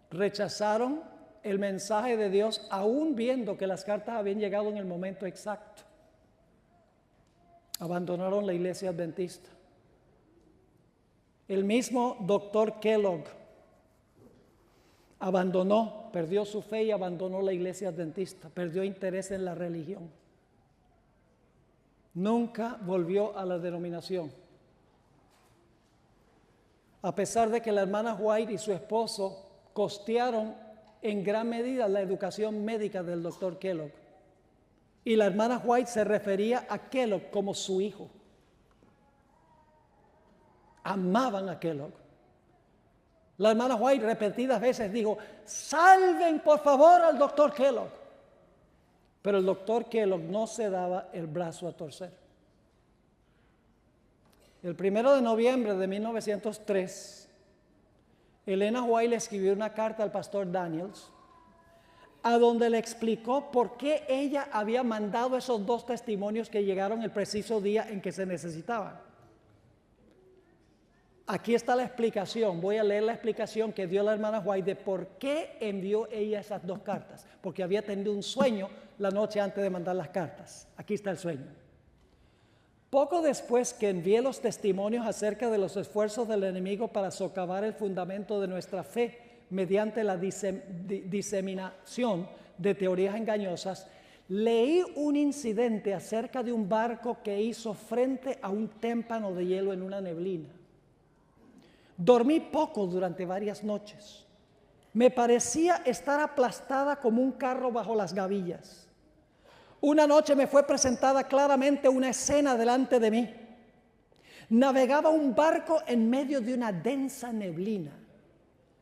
rechazaron el mensaje de Dios, aún viendo que las cartas habían llegado en el momento exacto. Abandonaron la iglesia adventista. El mismo doctor Kellogg perdió su fe y abandonó la iglesia adventista, perdió interés en la religión. Nunca volvió a la denominación. A pesar de que la hermana White y su esposo costearon en gran medida la educación médica del doctor Kellogg. Y la hermana White se refería a Kellogg como su hijo. Amaban a Kellogg. La hermana White repetidas veces dijo: salven por favor al doctor Kellogg. Pero el doctor Kellogg no se daba el brazo a torcer. El 1 de noviembre de 1903, Elena White le escribió una carta al pastor Daniels, a donde le explicó por qué ella había mandado esos 2 testimonios que llegaron el preciso día en que se necesitaban. Aquí está la explicación. Voy a leer la explicación que dio la hermana White de por qué envió ella esas 2 cartas. Porque había tenido un sueño la noche antes de mandar las cartas. Aquí está el sueño. Poco después que envié los testimonios acerca de los esfuerzos del enemigo para socavar el fundamento de nuestra fe mediante la diseminación de teorías engañosas, leí un incidente acerca de un barco que hizo frente a un témpano de hielo en una neblina. Dormí poco durante varias noches. Me parecía estar aplastada como un carro bajo las gavillas. Una noche me fue presentada claramente una escena delante de mí. Navegaba un barco en medio de una densa neblina.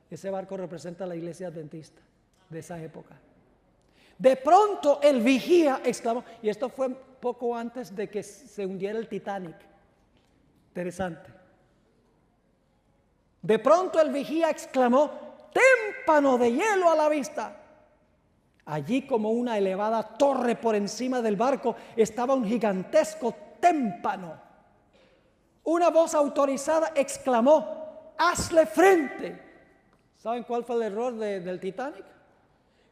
Ese barco representa a la iglesia adventista de esa época. De pronto el vigía exclamó, y esto fue poco antes de que se hundiera el Titanic. Interesante. De pronto el vigía exclamó: témpano de hielo a la vista. Allí, como una elevada torre por encima del barco, estaba un gigantesco témpano. Una voz autorizada exclamó: hazle frente. ¿Saben cuál fue el error del Titanic?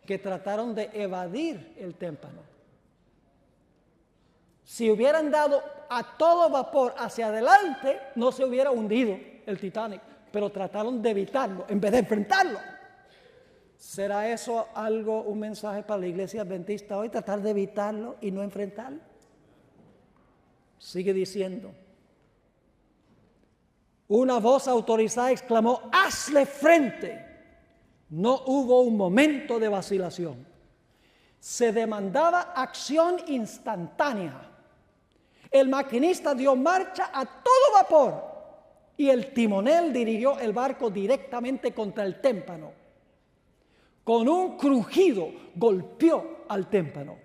Que trataron de evadir el témpano. Si hubieran dado a todo vapor hacia adelante, no se hubiera hundido el Titanic, pero trataron de evitarlo en vez de enfrentarlo. ¿Será eso un mensaje para la iglesia adventista hoy? Tratar de evitarlo y no enfrentarlo. Sigue diciendo: una voz autorizada exclamó: hazle frente. No hubo un momento de vacilación. Se demandaba acción instantánea. El maquinista dio marcha a todo vapor y el timonel dirigió el barco directamente contra el témpano. Con un crujido golpeó al témpano.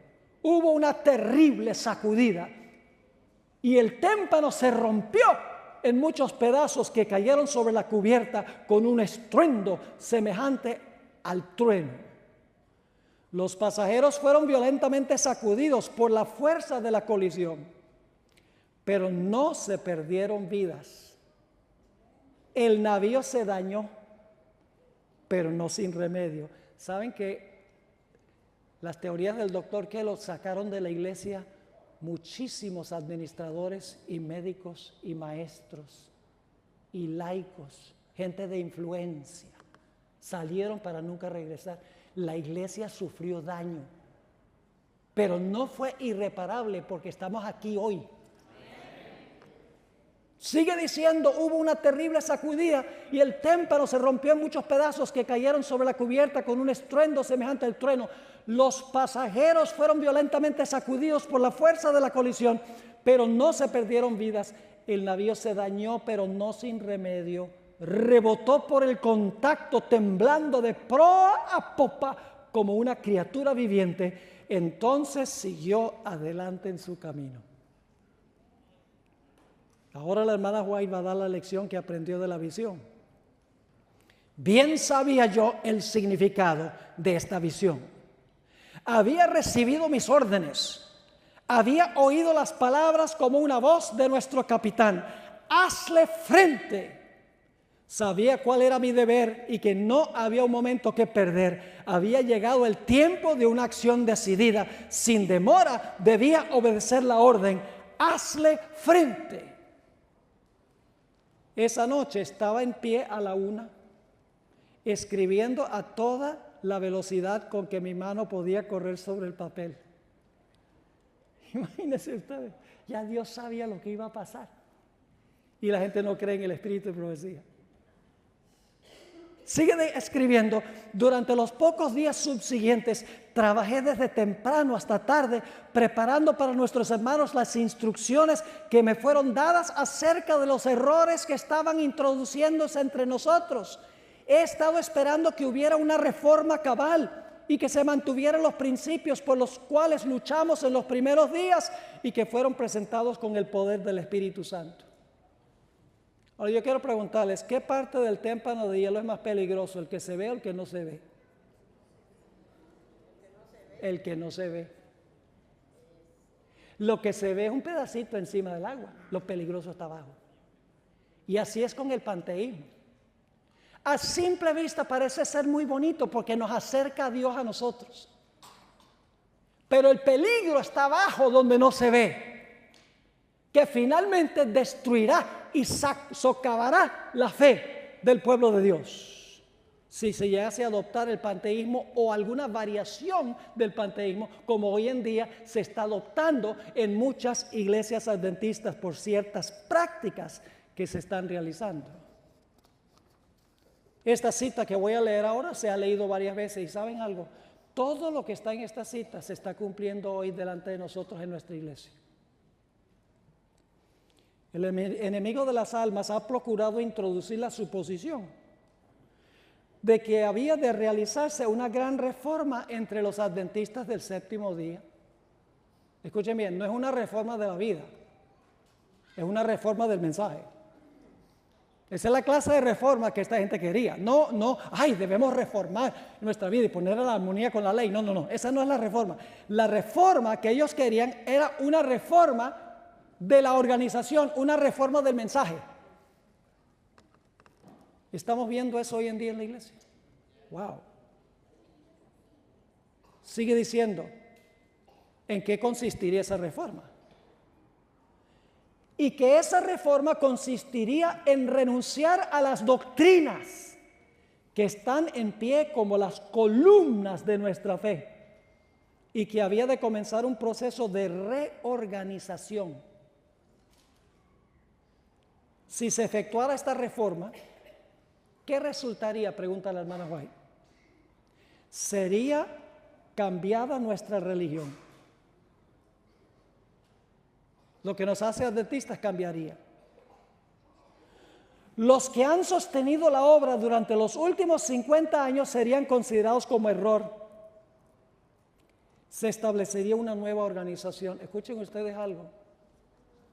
Hubo una terrible sacudida y el témpano se rompió en muchos pedazos que cayeron sobre la cubierta con un estruendo semejante al trueno. Los pasajeros fueron violentamente sacudidos por la fuerza de la colisión, pero no se perdieron vidas. El navío se dañó, pero no sin remedio. ¿Saben que las teorías del doctor Kellogg sacaron de la iglesia muchísimos administradores y médicos y maestros y laicos, gente de influencia? Salieron para nunca regresar. La iglesia sufrió daño, pero no fue irreparable porque estamos aquí hoy. Sigue diciendo: hubo una terrible sacudida y el témpano se rompió en muchos pedazos que cayeron sobre la cubierta con un estruendo semejante al trueno. Los pasajeros fueron violentamente sacudidos por la fuerza de la colisión, pero no se perdieron vidas. El navío se dañó, pero no sin remedio. Rebotó por el contacto, temblando de proa a popa como una criatura viviente. Entonces siguió adelante en su camino. Ahora la hermana White va a dar la lección que aprendió de la visión. Bien sabía yo el significado de esta visión. Había recibido mis órdenes. Había oído las palabras como una voz de nuestro capitán: hazle frente. Sabía cuál era mi deber y que no había un momento que perder. Había llegado el tiempo de una acción decidida. Sin demora debía obedecer la orden: hazle frente. Esa noche estaba en pie a la 1, escribiendo a toda la velocidad con que mi mano podía correr sobre el papel. Imagínense ustedes, ya Dios sabía lo que iba a pasar. Y la gente no cree en el espíritu de profecía. Sigue escribiendo, durante los pocos días subsiguientes, trabajé desde temprano hasta tarde, preparando para nuestros hermanos las instrucciones que me fueron dadas acerca de los errores que estaban introduciéndose entre nosotros. He estado esperando que hubiera una reforma cabal y que se mantuvieran los principios por los cuales luchamos en los primeros días y que fueron presentados con el poder del Espíritu Santo. Ahora yo quiero preguntarles, ¿qué parte del témpano de hielo es más peligroso, el que se ve o el que no se ve? El que no se ve. Lo que se ve es un pedacito encima del agua, lo peligroso está abajo. Y así es con el panteísmo. A simple vista parece ser muy bonito porque nos acerca a Dios a nosotros. Pero el peligro está abajo donde no se ve, que finalmente destruirá y socavará la fe del pueblo de Dios. Si se llegase a adoptar el panteísmo o alguna variación del panteísmo, como hoy en día se está adoptando en muchas iglesias adventistas por ciertas prácticas que se están realizando. Esta cita que voy a leer ahora se ha leído varias veces y ¿saben algo? Todo lo que está en esta cita se está cumpliendo hoy delante de nosotros en nuestra iglesia. El enemigo de las almas ha procurado introducir la suposición de que había de realizarse una gran reforma entre los adventistas del séptimo día. Escuchen bien, no es una reforma de la vida, es una reforma del mensaje. Esa es la clase de reforma que esta gente quería. No, debemos reformar nuestra vida y ponerla en armonía con la ley. No, esa no es la reforma. La reforma que ellos querían era una reforma de la organización, una reforma del mensaje. ¿Estamos viendo eso hoy en día en la iglesia? Wow. Sigue diciendo, ¿en qué consistiría esa reforma? Y que esa reforma consistiría en renunciar a las doctrinas que están en pie como las columnas de nuestra fe y que había de comenzar un proceso de reorganización. Si se efectuara esta reforma, ¿qué resultaría? Pregunta la hermana White. Sería cambiada nuestra religión. Lo que nos hace adventistas cambiaría. Los que han sostenido la obra durante los últimos 50 años serían considerados como error. Se establecería una nueva organización. Escuchen ustedes algo.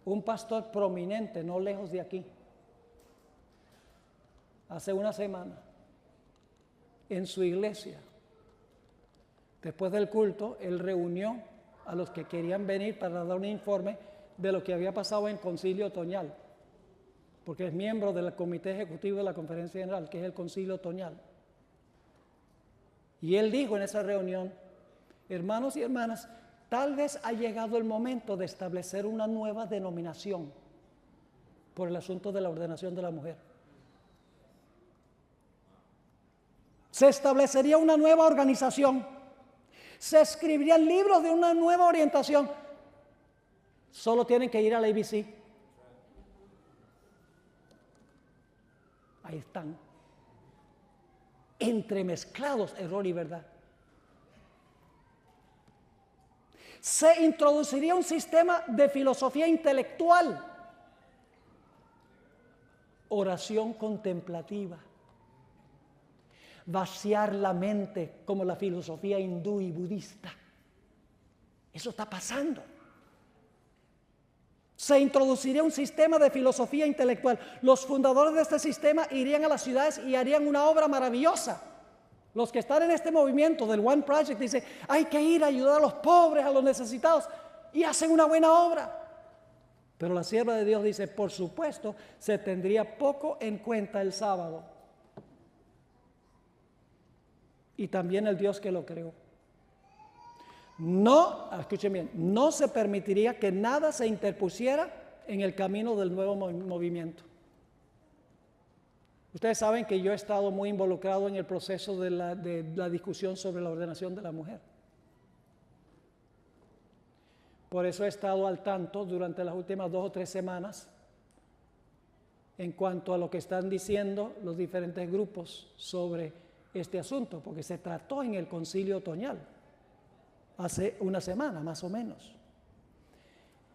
Un pastor prominente, no lejos de aquí, hace una semana, en su iglesia, después del culto, él reunió a los que querían venir para dar un informe de lo que había pasado en Concilio Otoñal, porque es miembro del Comité Ejecutivo de la Conferencia General, que es el Concilio Otoñal. Y él dijo en esa reunión, hermanos y hermanas, tal vez ha llegado el momento de establecer una nueva denominación por el asunto de la ordenación de la mujer. Se establecería una nueva organización, se escribirían libros de una nueva orientación. Solo tienen que ir a la ABC. Ahí están, entremezclados error y verdad. Se introduciría un sistema de filosofía intelectual, oración contemplativa, vaciar la mente como la filosofía hindú y budista. Eso está pasando. Se introduciría un sistema de filosofía intelectual. Los fundadores de este sistema irían a las ciudades y harían una obra maravillosa. Los que están en este movimiento del One Project dicen, hay que ir a ayudar a los pobres, a los necesitados, y hacen una buena obra. Pero la sierva de Dios dice, por supuesto, se tendría poco en cuenta el sábado. Y también el Dios que lo creó. No, escuchen bien, no se permitiría que nada se interpusiera en el camino del nuevo movimiento. Ustedes saben que yo he estado muy involucrado en el proceso de la discusión sobre la ordenación de la mujer. Por eso he estado al tanto durante las últimas 2 o 3 semanas en cuanto a lo que están diciendo los diferentes grupos sobre este asunto, porque se trató en el concilio otoñal hace una semana más o menos.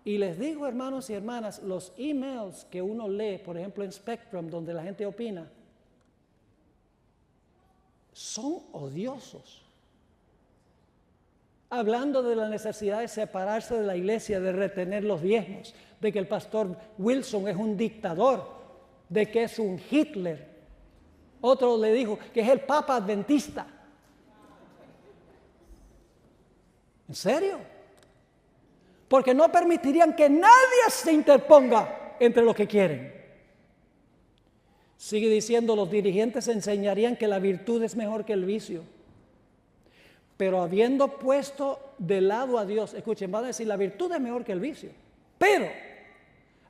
Y les digo, hermanos y hermanas, los emails que uno lee, por ejemplo en Spectrum, donde la gente opina, son odiosos. Hablando de la necesidad de separarse de la iglesia, de retener los diezmos, de que el pastor Wilson es un dictador, de que es un Hitler. Otro le dijo que es el Papa Adventista. ¿En serio? Porque no permitirían que nadie se interponga entre los que quieren. Sigue diciendo, los dirigentes enseñarían que la virtud es mejor que el vicio. Pero habiendo puesto de lado a Dios, escuchen, van a decir, la virtud es mejor que el vicio. Pero,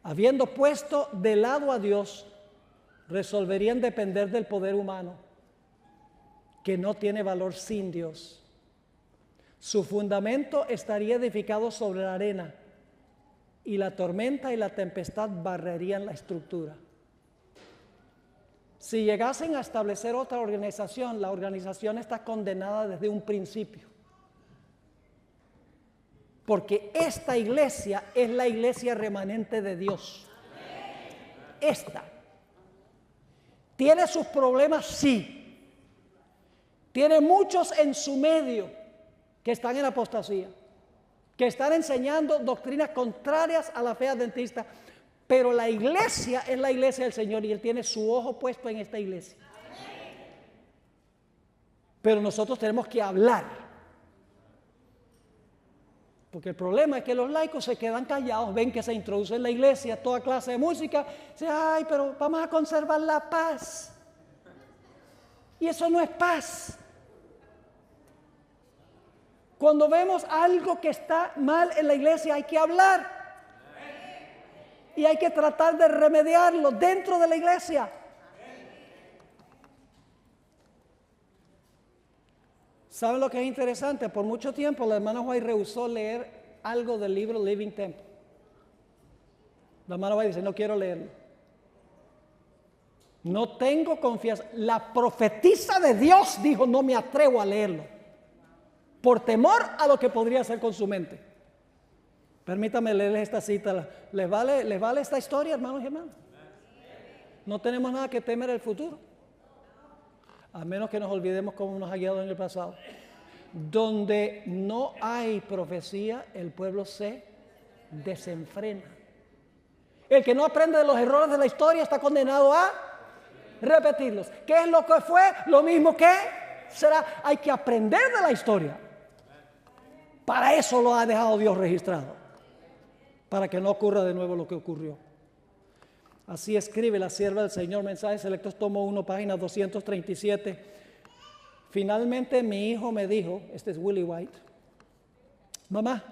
habiendo puesto de lado a Dios, resolverían depender del poder humano, que no tiene valor sin Dios. Su fundamento estaría edificado sobre la arena, y la tormenta y la tempestad barrerían la estructura. Si llegasen a establecer otra organización, la organización está condenada desde un principio. Porque esta iglesia es la iglesia remanente de Dios. Esta. ¿Tiene sus problemas? Sí. Tiene muchos en su medio que están en apostasía, que están enseñando doctrinas contrarias a la fe adventista, pero la iglesia es la iglesia del Señor y Él tiene su ojo puesto en esta iglesia. Pero nosotros tenemos que hablar, porque el problema es que los laicos se quedan callados, ven que se introduce en la iglesia toda clase de música, dicen, ay, pero vamos a conservar la paz. Y eso no es paz. Cuando vemos algo que está mal en la iglesia hay que hablar. Y hay que tratar de remediarlo dentro de la iglesia. ¿Saben lo que es interesante? Por mucho tiempo la hermana White rehusó leer algo del libro Living Temple. La hermana White dice, no quiero leerlo. No tengo confianza. La profetisa de Dios dijo, no me atrevo a leerlo. Por temor a lo que podría hacer con su mente. Permítame leerles esta cita. ¿Les vale esta historia, hermanos y hermanas? No tenemos nada que temer el futuro. A menos que nos olvidemos cómo nos ha guiado en el pasado. Donde no hay profecía, el pueblo se desenfrena. El que no aprende de los errores de la historia está condenado a repetirlos. ¿Qué es lo que fue? Lo mismo que será. Hay que aprender de la historia. Para eso lo ha dejado Dios registrado. Para que no ocurra de nuevo lo que ocurrió. Así escribe la sierva del Señor, Mensajes Selectos, tomo 1, página 237. Finalmente mi hijo me dijo, este es Willie White, mamá,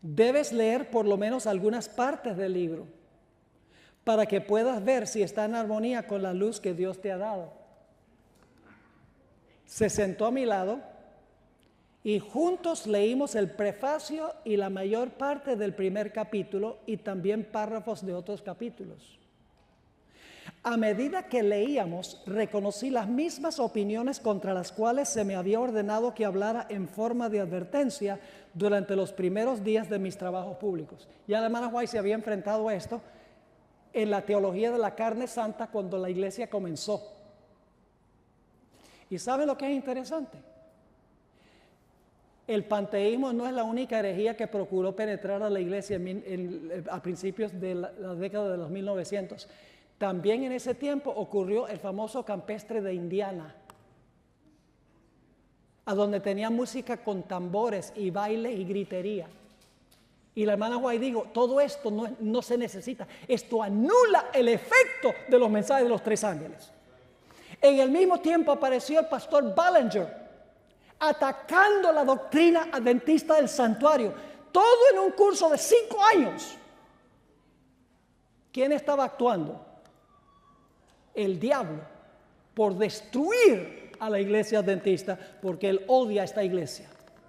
debes leer por lo menos algunas partes del libro para que puedas ver si está en armonía con la luz que Dios te ha dado. Se sentó a mi lado y juntos leímos el prefacio y la mayor parte del primer capítulo y también párrafos de otros capítulos. A medida que leíamos, reconocí las mismas opiniones contra las cuales se me había ordenado que hablara en forma de advertencia durante los primeros días de mis trabajos públicos. Ya la hermana White se había enfrentado a esto en la teología de la carne santa cuando la iglesia comenzó. ¿Y saben lo que es interesante? El panteísmo no es la única herejía que procuró penetrar a la iglesia a principios de la década de los 1900. También en ese tiempo ocurrió el famoso campestre de Indiana, a donde tenía música con tambores y baile y gritería. Y la hermana White dijo, todo esto no se necesita. Esto anula el efecto de los mensajes de los 3 ángeles. En el mismo tiempo apareció el pastor Ballinger, atacando la doctrina adventista del santuario. Todo en un curso de 5 años. ¿Quién estaba actuando? el diablo, por destruir a la iglesia adventista, porque él odia a esta iglesia,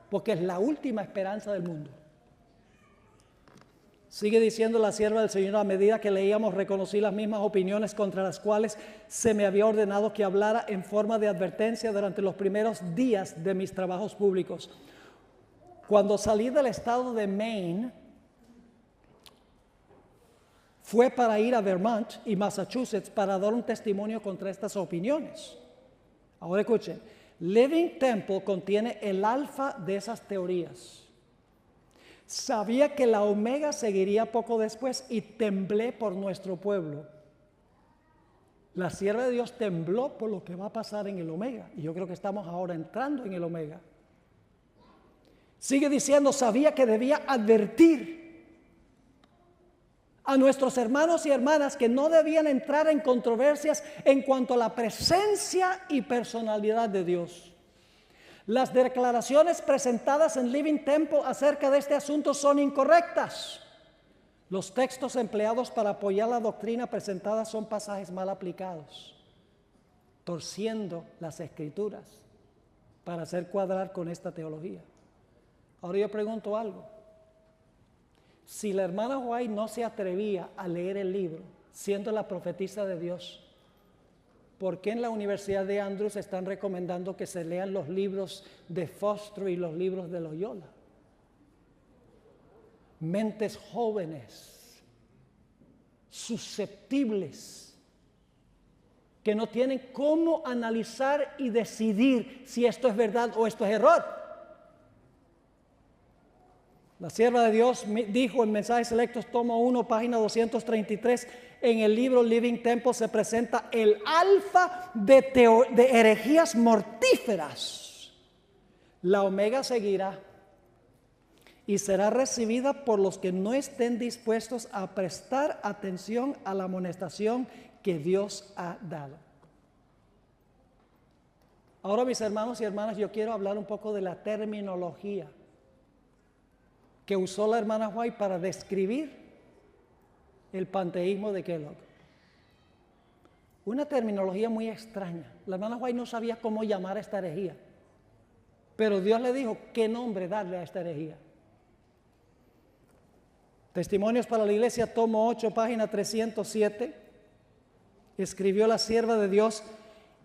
porque es la última esperanza del mundo. Sigue diciendo la sierva del Señor: a medida que leíamos, reconocí las mismas opiniones contra las cuales se me había ordenado que hablara en forma de advertencia durante los primeros días de mis trabajos públicos. Cuando salí del estado de Maine, fue para ir a Vermont y Massachusetts para dar un testimonio contra estas opiniones. Ahora escuchen, Living Temple contiene el alfa de esas teorías. Sabía que la omega seguiría poco después y temblé por nuestro pueblo. La sierva de Dios tembló por lo que va a pasar en el omega. Y yo creo que estamos ahora entrando en el omega. Sigue diciendo: sabía que debía advertir a nuestros hermanos y hermanas que no debían entrar en controversias en cuanto a la presencia y personalidad de Dios. Las declaraciones presentadas en Living Temple acerca de este asunto son incorrectas. Los textos empleados para apoyar la doctrina presentada son pasajes mal aplicados, torciendo las escrituras para hacer cuadrar con esta teología. Ahora yo pregunto algo. Si la hermana White no se atrevía a leer el libro, siendo la profetisa de Dios, ¿por qué en la Universidad de Andrews están recomendando que se lean los libros de Foster y los libros de Loyola? Mentes jóvenes, susceptibles, que no tienen cómo analizar y decidir si esto es verdad o esto es error. La sierva de Dios dijo en Mensajes Selectos, tomo 1, página 233, en el libro Living Temple se presenta el alfa de herejías mortíferas. La omega seguirá y será recibida por los que no estén dispuestos a prestar atención a la amonestación que Dios ha dado. Ahora, mis hermanos y hermanas, yo quiero hablar un poco de la terminología que usó la hermana White para describir el panteísmo de Kellogg. Una terminología muy extraña. La hermana White no sabía cómo llamar a esta herejía, pero Dios le dijo qué nombre darle a esta herejía. Testimonios para la Iglesia, tomo 8, página 307. Escribió la sierva de Dios: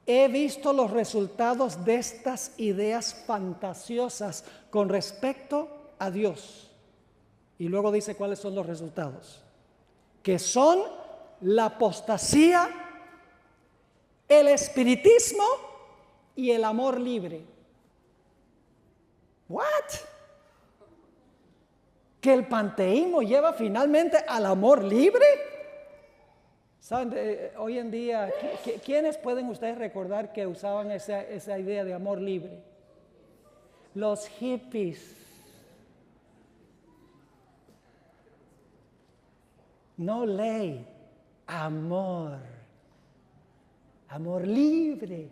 he visto los resultados de estas ideas fantasiosas con respecto a Dios. Y luego dice cuáles son los resultados, que son la apostasía, el espiritismo y el amor libre. ¿What? ¿Que el panteísmo lleva finalmente al amor libre? ¿Saben? Hoy en día, ¿quiénes pueden ustedes recordar que usaban esa idea de amor libre? Los hippies. No ley, amor. Amor libre.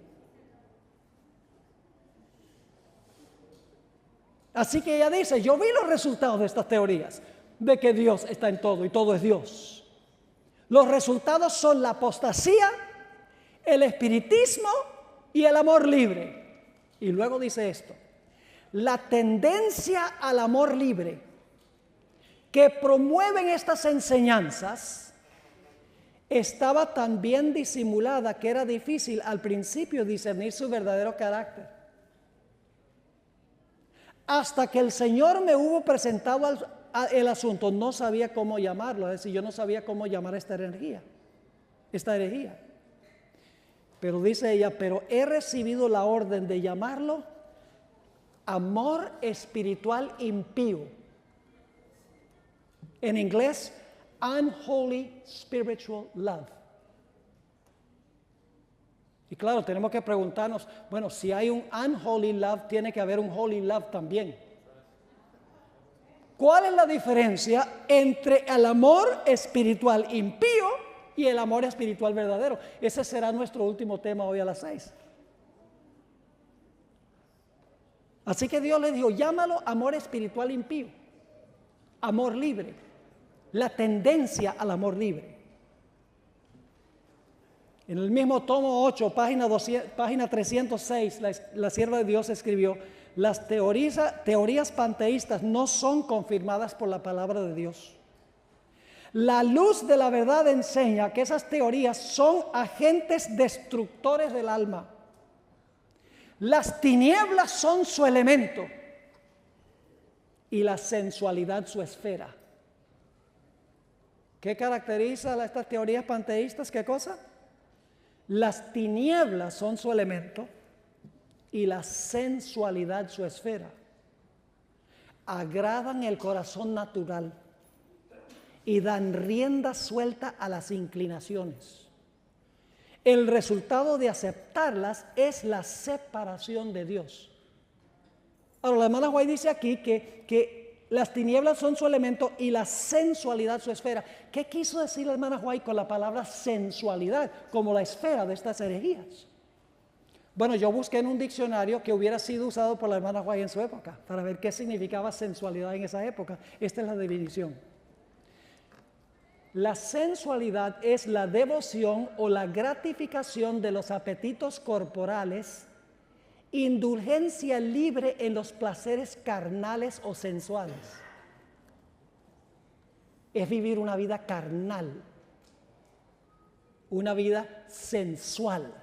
Así que ella dice, yo vi los resultados de estas teorías, de que Dios está en todo y todo es Dios. Los resultados son la apostasía, el espiritismo y el amor libre. Y luego dice esto: la tendencia al amor libre que promueven estas enseñanzas estaba tan bien disimulada que era difícil al principio discernir su verdadero carácter. Hasta que el Señor me hubo presentado el asunto, no sabía cómo llamarlo, es decir, yo no sabía cómo llamar esta herejía. Pero dice ella, pero he recibido la orden de llamarlo amor espiritual impío. En inglés, unholy spiritual love. Y claro, tenemos que preguntarnos, bueno, si hay un unholy love, tiene que haber un holy love también. ¿Cuál es la diferencia entre el amor espiritual impío y el amor espiritual verdadero? Ese será nuestro último tema hoy a las 6. Así que Dios le dijo, llámalo amor espiritual impío, amor libre, la tendencia al amor libre. En el mismo tomo 8, página 306, la sierva de Dios escribió: las teorías panteístas no son confirmadas por la palabra de Dios. La luz de la verdad enseña que esas teorías son agentes destructores del alma. Las tinieblas son su elemento y la sensualidad su esfera. ¿Qué caracteriza a estas teorías panteístas? ¿Qué cosa? Las tinieblas son su elemento y la sensualidad su esfera. Agradan el corazón natural y dan rienda suelta a las inclinaciones. El resultado de aceptarlas es la separación de Dios. Ahora, la hermana White dice aquí que las tinieblas son su elemento y la sensualidad su esfera. ¿Qué quiso decir la hermana White con la palabra sensualidad como la esfera de estas herejías? Bueno, yo busqué en un diccionario que hubiera sido usado por la hermana White en su época para ver qué significaba sensualidad en esa época. Esta es la definición. La sensualidad es la devoción o la gratificación de los apetitos corporales, indulgencia libre en los placeres carnales o sensuales. Es vivir una vida carnal, una vida sensual.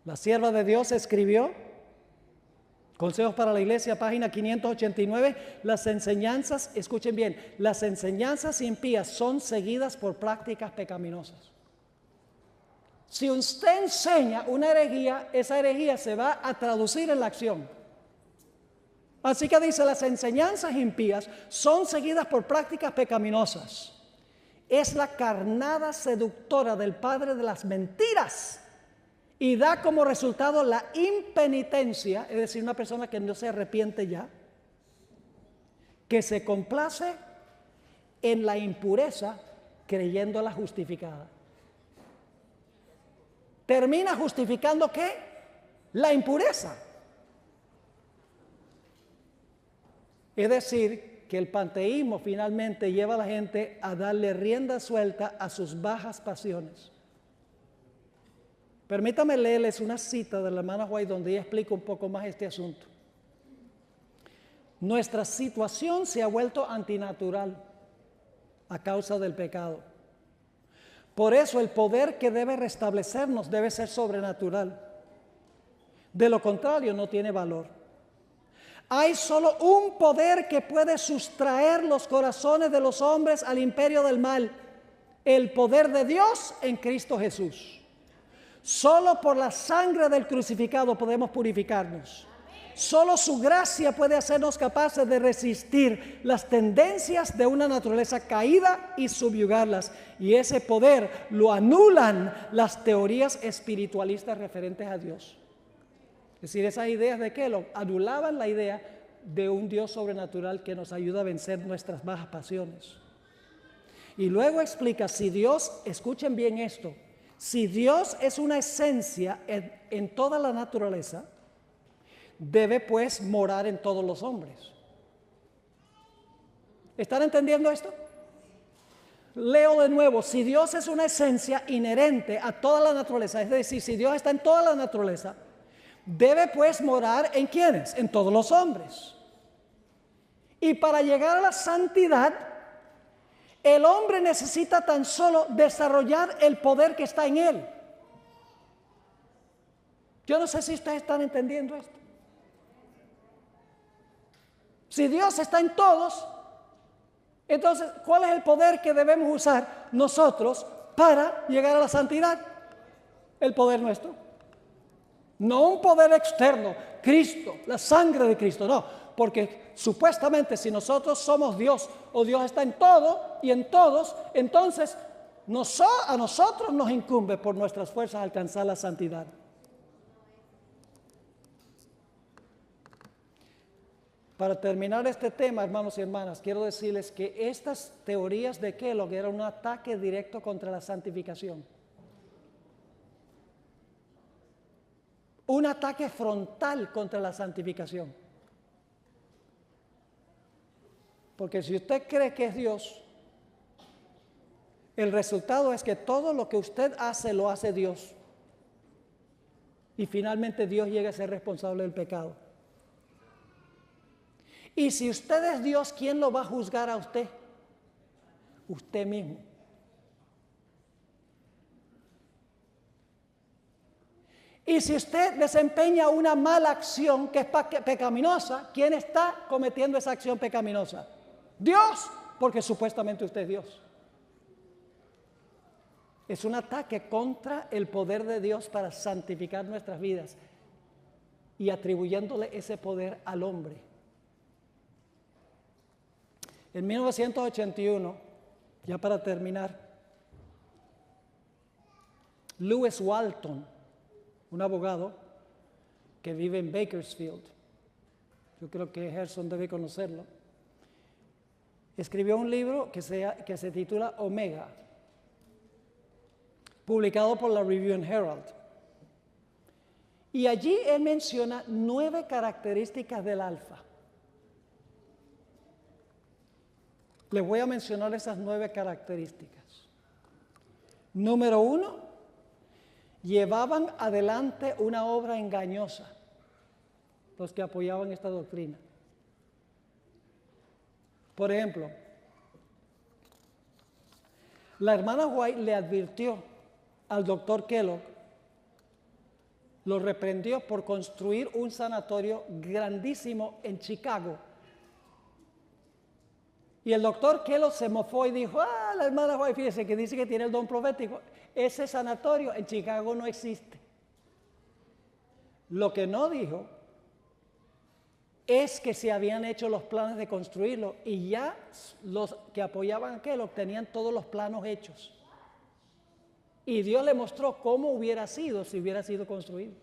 La sierva de Dios escribió, Consejos para la Iglesia, página 589, las enseñanzas, escuchen bien, las enseñanzas impías son seguidas por prácticas pecaminosas. Si usted enseña una herejía, esa herejía se va a traducir en la acción. Así que dice, las enseñanzas impías son seguidas por prácticas pecaminosas. Es la carnada seductora del padre de las mentiras y da como resultado la impenitencia, es decir, una persona que no se arrepiente ya, que se complace en la impureza creyéndola justificada. Termina justificando ¿qué? La impureza. Es decir, que el panteísmo finalmente lleva a la gente a darle rienda suelta a sus bajas pasiones. Permítame leerles una cita de la hermana White donde ella explica un poco más este asunto. Nuestra situación se ha vuelto antinatural a causa del pecado. Por eso el poder que debe restablecernos debe ser sobrenatural. De lo contrario, no tiene valor. Hay solo un poder que puede sustraer los corazones de los hombres al imperio del mal: el poder de Dios en Cristo Jesús. Solo por la sangre del crucificado podemos purificarnos. Solo su gracia puede hacernos capaces de resistir las tendencias de una naturaleza caída y subyugarlas. Y ese poder lo anulan las teorías espiritualistas referentes a Dios. Es decir, esas ideas de que lo anulaban la idea de un Dios sobrenatural que nos ayuda a vencer nuestras bajas pasiones. Y luego explica, si Dios, escuchen bien esto, si Dios es una esencia en toda la naturaleza, debe pues morar en todos los hombres. ¿Están entendiendo esto? Leo de nuevo, si Dios es una esencia inherente a toda la naturaleza, es decir, si Dios está en toda la naturaleza, debe pues morar ¿en quiénes? En todos los hombres. Y para llegar a la santidad, el hombre necesita tan solo desarrollar el poder que está en él. Yo no sé si ustedes están entendiendo esto. Si Dios está en todos, entonces, ¿cuál es el poder que debemos usar nosotros para llegar a la santidad? El poder nuestro. No un poder externo, Cristo, la sangre de Cristo, no. Porque supuestamente si nosotros somos Dios o Dios está en todo y en todos, entonces a nosotros nos incumbe por nuestras fuerzas alcanzar la santidad. Para terminar este tema, hermanos y hermanas, quiero decirles que estas teorías de Kellogg eran un ataque directo contra la santificación. Un ataque frontal contra la santificación. Porque si usted cree que es Dios, el resultado es que todo lo que usted hace, lo hace Dios. Y finalmente Dios llega a ser responsable del pecado. Y si usted es Dios, ¿quién lo va a juzgar a usted? Usted mismo. Y si usted desempeña una mala acción que es pecaminosa, ¿quién está cometiendo esa acción pecaminosa? Dios, porque supuestamente usted es Dios. Es un ataque contra el poder de Dios para santificar nuestras vidas y atribuyéndole ese poder al hombre. En 1981, ya para terminar, Lewis Walton, un abogado que vive en Bakersfield, yo creo que Gerson debe conocerlo, escribió un libro que se titula Omega, publicado por la Review and Herald. Y allí él menciona 9 características del alfa. Les voy a mencionar esas 9 características. Número 1, llevaban adelante una obra engañosa, los que apoyaban esta doctrina. Por ejemplo, la hermana White le advirtió al doctor Kellogg, lo reprendió por construir un sanatorio grandísimo en Chicago. Y el doctor Kellogg se mofó y dijo, la hermana White, fíjese que dice que tiene el don profético. Ese sanatorio en Chicago no existe. Lo que no dijo es que se habían hecho los planes de construirlo y ya los que apoyaban a Kellogg tenían todos los planos hechos. Y Dios le mostró cómo hubiera sido si hubiera sido construido.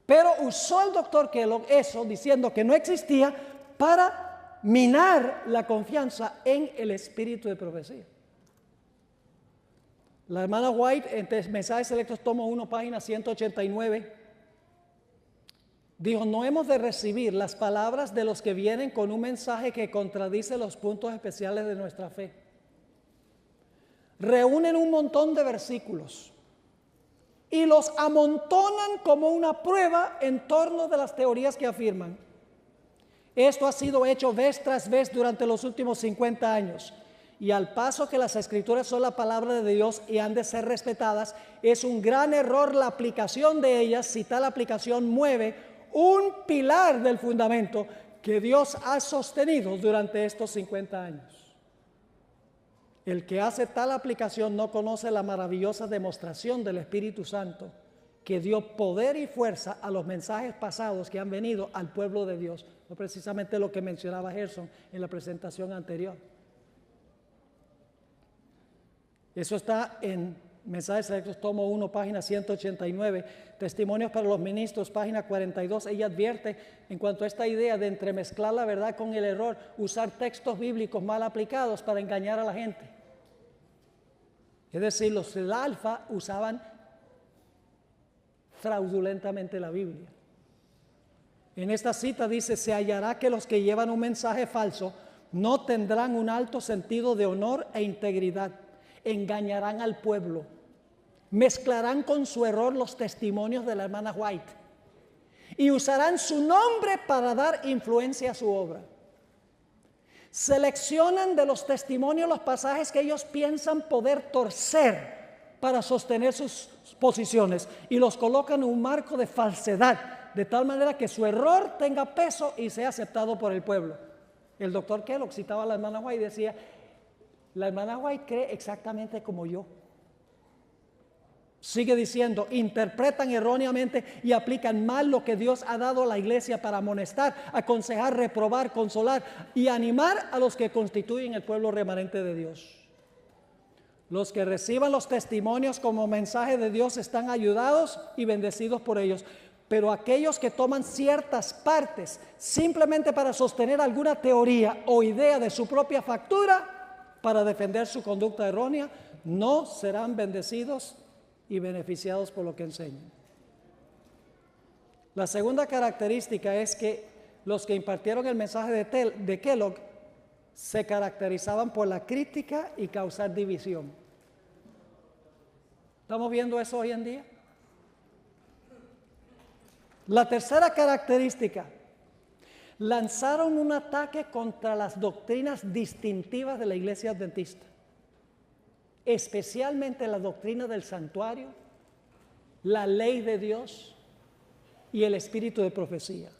Pero usó el doctor Kellogg eso diciendo que no existía para minar la confianza en el espíritu de profecía. La hermana White, en Mensajes Selectos, tomo 1, página 189, dijo, no hemos de recibir las palabras de los que vienen con un mensaje que contradice los puntos especiales de nuestra fe. Reúnen un montón de versículos y los amontonan como una prueba en torno de las teorías que afirman. Esto ha sido hecho vez tras vez durante los últimos 50 años. Y al paso que las escrituras son la palabra de Dios y han de ser respetadas, es un gran error la aplicación de ellas si tal aplicación mueve un pilar del fundamento que Dios ha sostenido durante estos 50 años. El que hace tal aplicación no conoce la maravillosa demostración del Espíritu Santo que dio poder y fuerza a los mensajes pasados que han venido al pueblo de Dios. No precisamente lo que mencionaba Gerson en la presentación anterior. Eso está en Mensajes Selectos, tomo 1, página 189, Testimonios para los Ministros, página 42. Ella advierte en cuanto a esta idea de entremezclar la verdad con el error, usar textos bíblicos mal aplicados para engañar a la gente. Es decir, los del alfa usaban fraudulentamente la Biblia. En esta cita dice, se hallará que los que llevan un mensaje falso no tendrán un alto sentido de honor e integridad. Engañarán al pueblo, mezclarán con su error los testimonios de la hermana White y usarán su nombre para dar influencia a su obra. Seleccionan de los testimonios los pasajes que ellos piensan poder torcer para sostener sus posiciones y los colocan en un marco de falsedad, de tal manera que su error tenga peso y sea aceptado por el pueblo. El doctor Kellogg citaba a la hermana White y decía, la hermana White cree exactamente como yo. Sigue diciendo, interpretan erróneamente y aplican mal lo que Dios ha dado a la iglesia para amonestar, aconsejar, reprobar, consolar y animar a los que constituyen el pueblo remanente de Dios. Los que reciban los testimonios como mensaje de Dios están ayudados y bendecidos por ellos. Pero aquellos que toman ciertas partes simplemente para sostener alguna teoría o idea de su propia factura, para defender su conducta errónea, no serán bendecidos y beneficiados por lo que enseñan. La segunda característica es que los que impartieron el mensaje de Kellogg se caracterizaban por la crítica y causar división. ¿Estamos viendo eso hoy en día? La tercera característica, lanzaron un ataque contra las doctrinas distintivas de la iglesia adventista, especialmente la doctrina del santuario, la ley de Dios y el espíritu de profecía.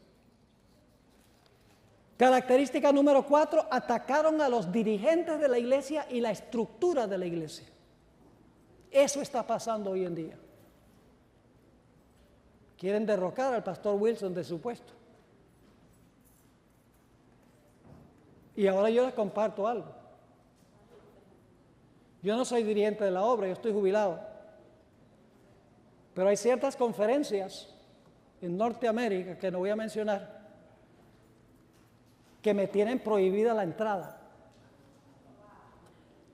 Característica número 4, atacaron a los dirigentes de la iglesia y la estructura de la iglesia. Eso está pasando hoy en día. Quieren derrocar al pastor Wilson de su puesto. Y ahora yo les comparto algo. Yo no soy dirigente de la obra, yo estoy jubilado. Pero hay ciertas conferencias en Norteamérica, que no voy a mencionar, que me tienen prohibida la entrada.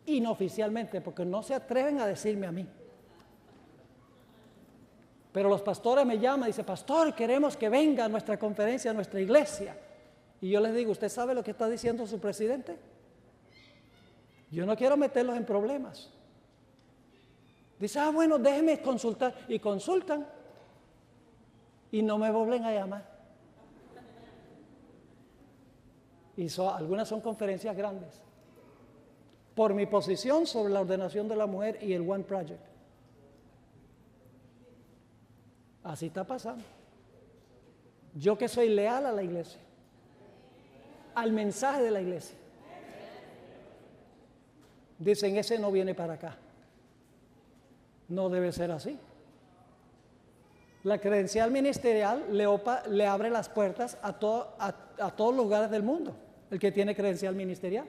Inoficialmente, porque no se atreven a decirme a mí. Pero los pastores me llaman y dicen, pastor, queremos que venga a nuestra conferencia, a nuestra iglesia. Y yo les digo, ¿usted sabe lo que está diciendo su presidente? Yo no quiero meterlos en problemas. Dice, bueno, déjeme consultar. Y consultan y no me vuelven a llamar. Y algunas son conferencias grandes. Por mi posición sobre la ordenación de la mujer y el One Project. Así está pasando. Yo que soy leal a la iglesia, al mensaje de la iglesia. Dicen, ese no viene para acá. No debe ser así. La credencial ministerial le abre las puertas a todos los lugares del mundo, el que tiene credencial ministerial.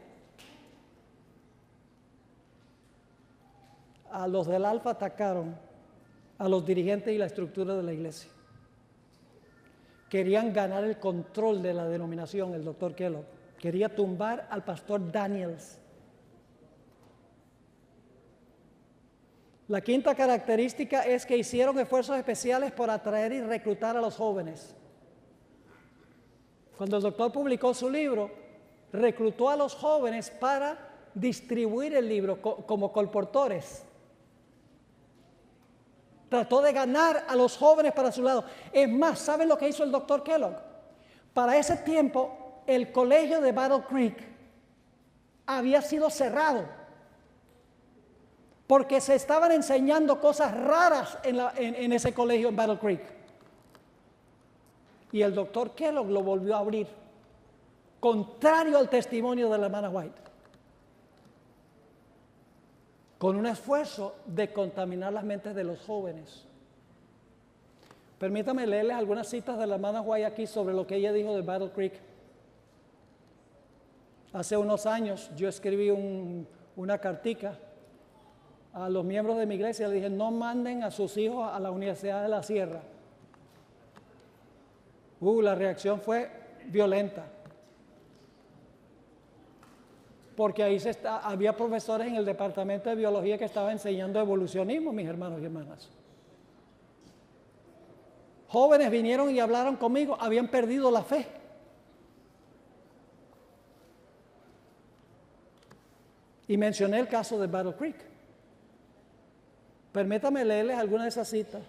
A los del Alfa atacaron a los dirigentes y la estructura de la iglesia. Querían ganar el control de la denominación, el doctor Kellogg. Quería tumbar al pastor Daniels. La quinta característica es que hicieron esfuerzos especiales por atraer y reclutar a los jóvenes. Cuando el doctor publicó su libro, reclutó a los jóvenes para distribuir el libro como colportores. Trató de ganar a los jóvenes para su lado. Es más, ¿saben lo que hizo el doctor Kellogg? Para ese tiempo, el colegio de Battle Creek había sido cerrado porque se estaban enseñando cosas raras en ese colegio en Battle Creek. Y el doctor Kellogg lo volvió a abrir, contrario al testimonio de la hermana White, con un esfuerzo de contaminar las mentes de los jóvenes. Permítame leerles algunas citas de la hermana White aquí sobre lo que ella dijo de Battle Creek. Hace unos años yo escribí una cartica a los miembros de mi iglesia. Le dije, no manden a sus hijos a la Universidad de la Sierra. La reacción fue violenta. Porque ahí había profesores en el departamento de biología que estaban enseñando evolucionismo, mis hermanos y hermanas. Jóvenes vinieron y hablaron conmigo, habían perdido la fe. Y mencioné el caso de Battle Creek. Permítame leerles algunas de esas citas.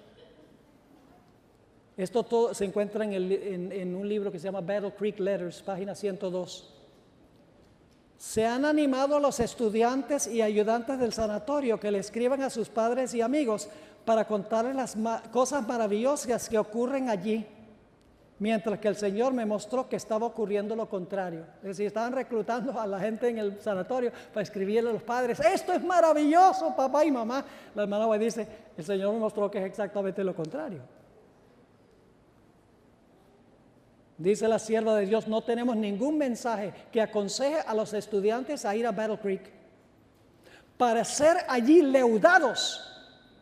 Esto todo se encuentra en un libro que se llama Battle Creek Letters, página 102. Se han animado a los estudiantes y ayudantes del sanatorio que le escriban a sus padres y amigos para contarles las cosas maravillosas que ocurren allí, mientras que el Señor me mostró que estaba ocurriendo lo contrario. Es decir, estaban reclutando a la gente en el sanatorio para escribirle a los padres, esto es maravilloso, papá y mamá. La hermana White dice, el Señor me mostró que es exactamente lo contrario. Dice la sierva de Dios, no tenemos ningún mensaje que aconseje a los estudiantes a ir a Battle Creek para ser allí leudados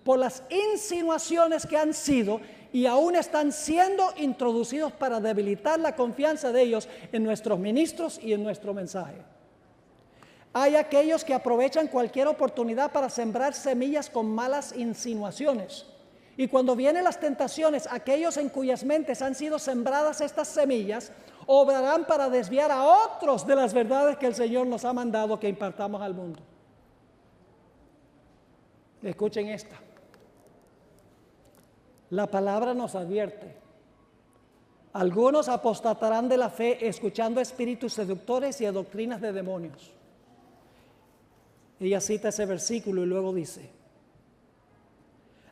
por las insinuaciones que han sido y aún están siendo introducidos para debilitar la confianza de ellos en nuestros ministros y en nuestro mensaje. Hay aquellos que aprovechan cualquier oportunidad para sembrar semillas con malas insinuaciones. Y cuando vienen las tentaciones, aquellos en cuyas mentes han sido sembradas estas semillas, Obrarán para desviar a otros de las verdades que el Señor nos ha mandado que impartamos al mundo. Escuchen esta. La palabra nos advierte. Algunos apostatarán de la fe escuchando espíritus seductores y a doctrinas de demonios. Ella cita ese versículo y luego dice: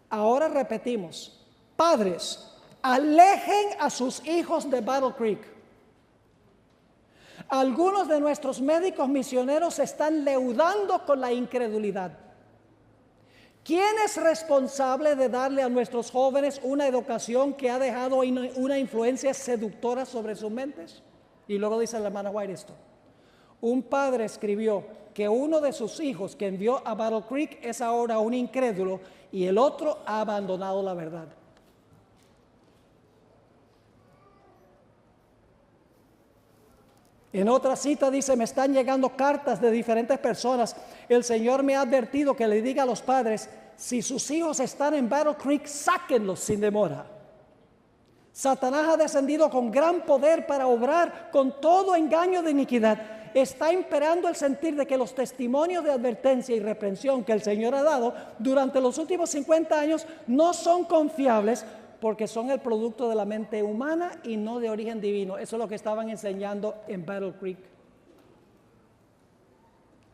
ahora repetimos, padres, alejen a sus hijos de Battle Creek. Algunos de nuestros médicos misioneros se están leudando con la incredulidad. ¿Quién es responsable de darle a nuestros jóvenes una educación que ha dejado una influencia seductora sobre sus mentes? Y luego dice la hermana White esto: un padre escribió que uno de sus hijos que envió a Battle Creek es ahora un incrédulo y el otro ha abandonado la verdad. En otra cita dice: me están llegando cartas de diferentes personas. El Señor me ha advertido que le diga a los padres: si sus hijos están en Battle Creek, sáquenlos sin demora. Satanás ha descendido con gran poder para obrar con todo engaño de iniquidad. Está imperando el sentir de que los testimonios de advertencia y reprensión que el Señor ha dado durante los últimos 50 años no son confiables, porque son el producto de la mente humana y no de origen divino. Eso es lo que estaban enseñando en Battle Creek.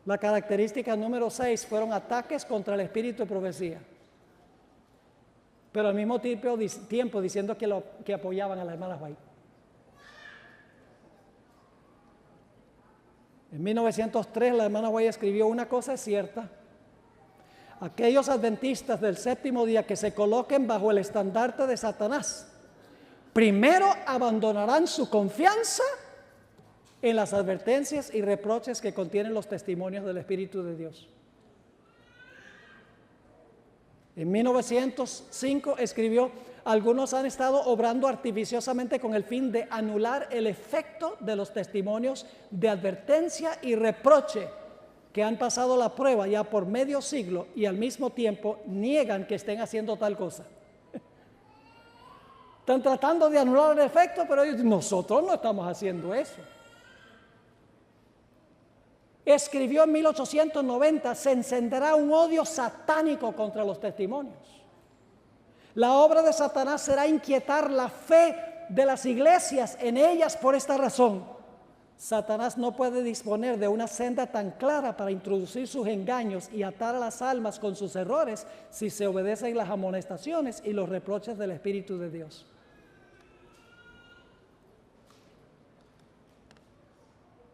La característica número 6 fueron ataques contra el espíritu de profecía. Pero al mismo tiempo diciendo que apoyaban a la hermana White. En 1903 la hermana White escribió: una cosa es cierta. Aquellos adventistas del séptimo día que se coloquen bajo el estandarte de Satanás, primero abandonarán su confianza en las advertencias y reproches que contienen los testimonios del Espíritu de Dios. En 1905 escribió: algunos han estado obrando artificiosamente con el fin de anular el efecto de los testimonios de advertencia y reproche que han pasado la prueba ya por medio siglo y al mismo tiempo niegan que estén haciendo tal cosa. Están tratando de anular el efecto, pero nosotros no estamos haciendo eso. Escribió en 1890: se encenderá un odio satánico contra los testimonios. La obra de Satanás será inquietar la fe de las iglesias en ellas. Por esta razón, Satanás no puede disponer de una senda tan clara para introducir sus engaños y atar a las almas con sus errores si se obedecen las amonestaciones y los reproches del Espíritu de Dios.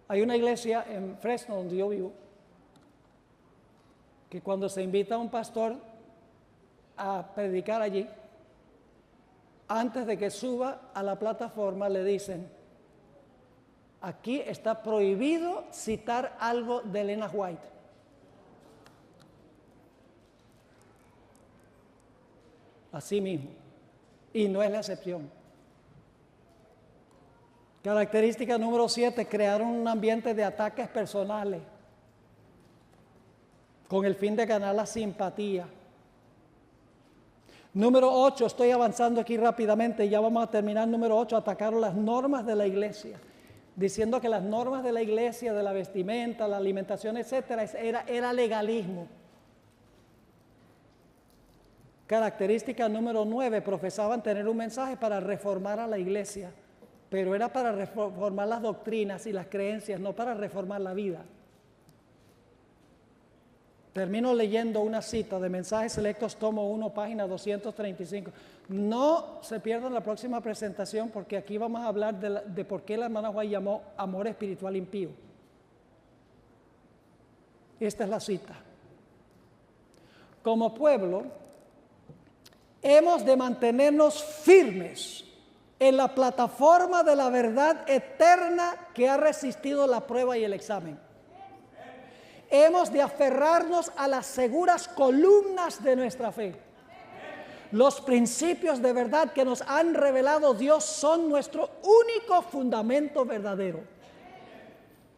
Hay una iglesia en Fresno, donde yo vivo, que cuando se invita a un pastor a predicar allí, antes de que suba a la plataforma le dicen: aquí está prohibido citar algo de Elena White. Así mismo. Y no es la excepción. Característica número 7, crearon un ambiente de ataques personales con el fin de ganar la simpatía. Número 8, estoy avanzando aquí rápidamente, ya vamos a terminar. Número 8, atacaron las normas de la iglesia, diciendo que las normas de la iglesia, de la vestimenta, la alimentación, etcétera, era legalismo. Característica número 9, profesaban tener un mensaje para reformar a la iglesia, pero era para reformar las doctrinas y las creencias, no para reformar la vida. Termino leyendo una cita de Mensajes Selectos, tomo 1, página 235. No se pierdan la próxima presentación, porque aquí vamos a hablar de por qué la hermana White llamó amor espiritual impío. Esta es la cita. Como pueblo, hemos de mantenernos firmes en la plataforma de la verdad eterna que ha resistido la prueba y el examen. Hemos de aferrarnos a las seguras columnas de nuestra fe. Los principios de verdad que nos han revelado Dios son nuestro único fundamento verdadero.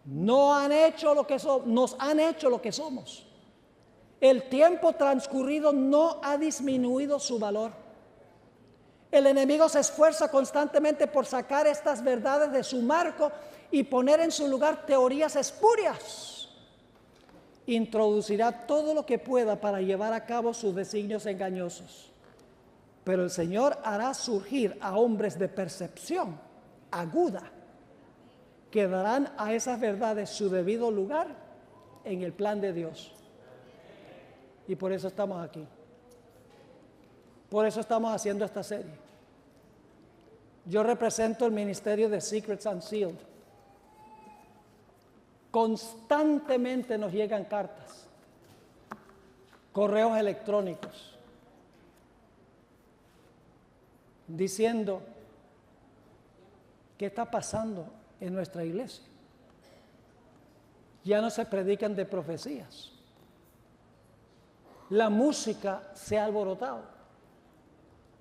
Nos han hecho lo que somos. El tiempo transcurrido no ha disminuido su valor. El enemigo se esfuerza constantemente por sacar estas verdades de su marco y poner en su lugar teorías espurias. Introducirá todo lo que pueda para llevar a cabo sus designios engañosos. Pero el Señor hará surgir a hombres de percepción aguda que darán a esas verdades su debido lugar en el plan de Dios. Y por eso estamos aquí. Por eso estamos haciendo esta serie. Yo represento el ministerio de Secrets Unsealed. Constantemente nos llegan cartas, correos electrónicos, diciendo qué está pasando en nuestra iglesia. Ya no se predican de profecías. La música se ha alborotado.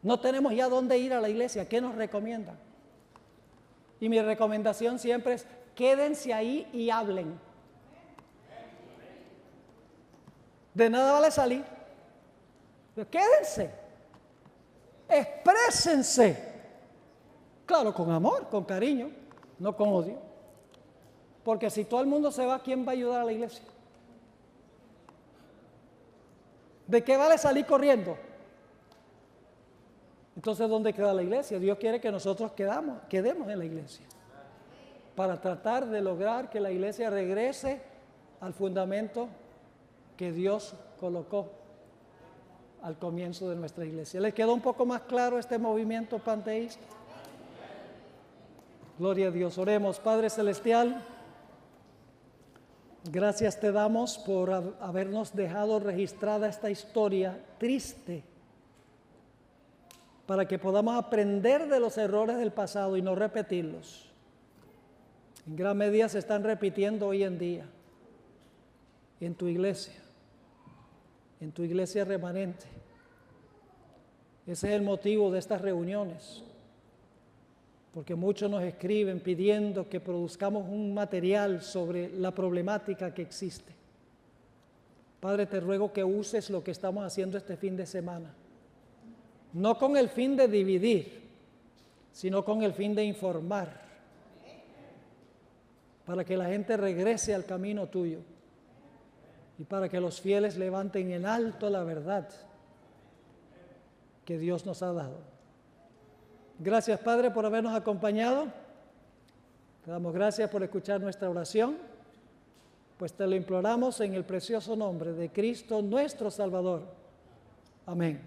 No tenemos ya dónde ir a la iglesia. ¿Qué nos recomiendan? Y mi recomendación siempre es: quédense ahí y hablen. De nada vale salir. Pero quédense. Exprésense. Claro, con amor, con cariño, no con odio. Porque si todo el mundo se va, ¿quién va a ayudar a la iglesia? ¿De qué vale salir corriendo? Entonces, ¿dónde queda la iglesia? Dios quiere que nosotros quedemos en la iglesia, para tratar de lograr que la iglesia regrese al fundamento que Dios colocó al comienzo de nuestra iglesia. ¿Les quedó un poco más claro este movimiento panteísta? Gloria a Dios. Oremos. Padre Celestial, gracias te damos por habernos dejado registrada esta historia triste, para que podamos aprender de los errores del pasado y no repetirlos. En gran medida se están repitiendo hoy en día en tu iglesia remanente. Ese es el motivo de estas reuniones, porque muchos nos escriben pidiendo que produzcamos un material sobre la problemática que existe. Padre, te ruego que uses lo que estamos haciendo este fin de semana, no con el fin de dividir, sino con el fin de informar, para que la gente regrese al camino tuyo y para que los fieles levanten en alto la verdad que Dios nos ha dado. Gracias, Padre, por habernos acompañado. Te damos gracias por escuchar nuestra oración, pues te lo imploramos en el precioso nombre de Cristo nuestro Salvador. Amén.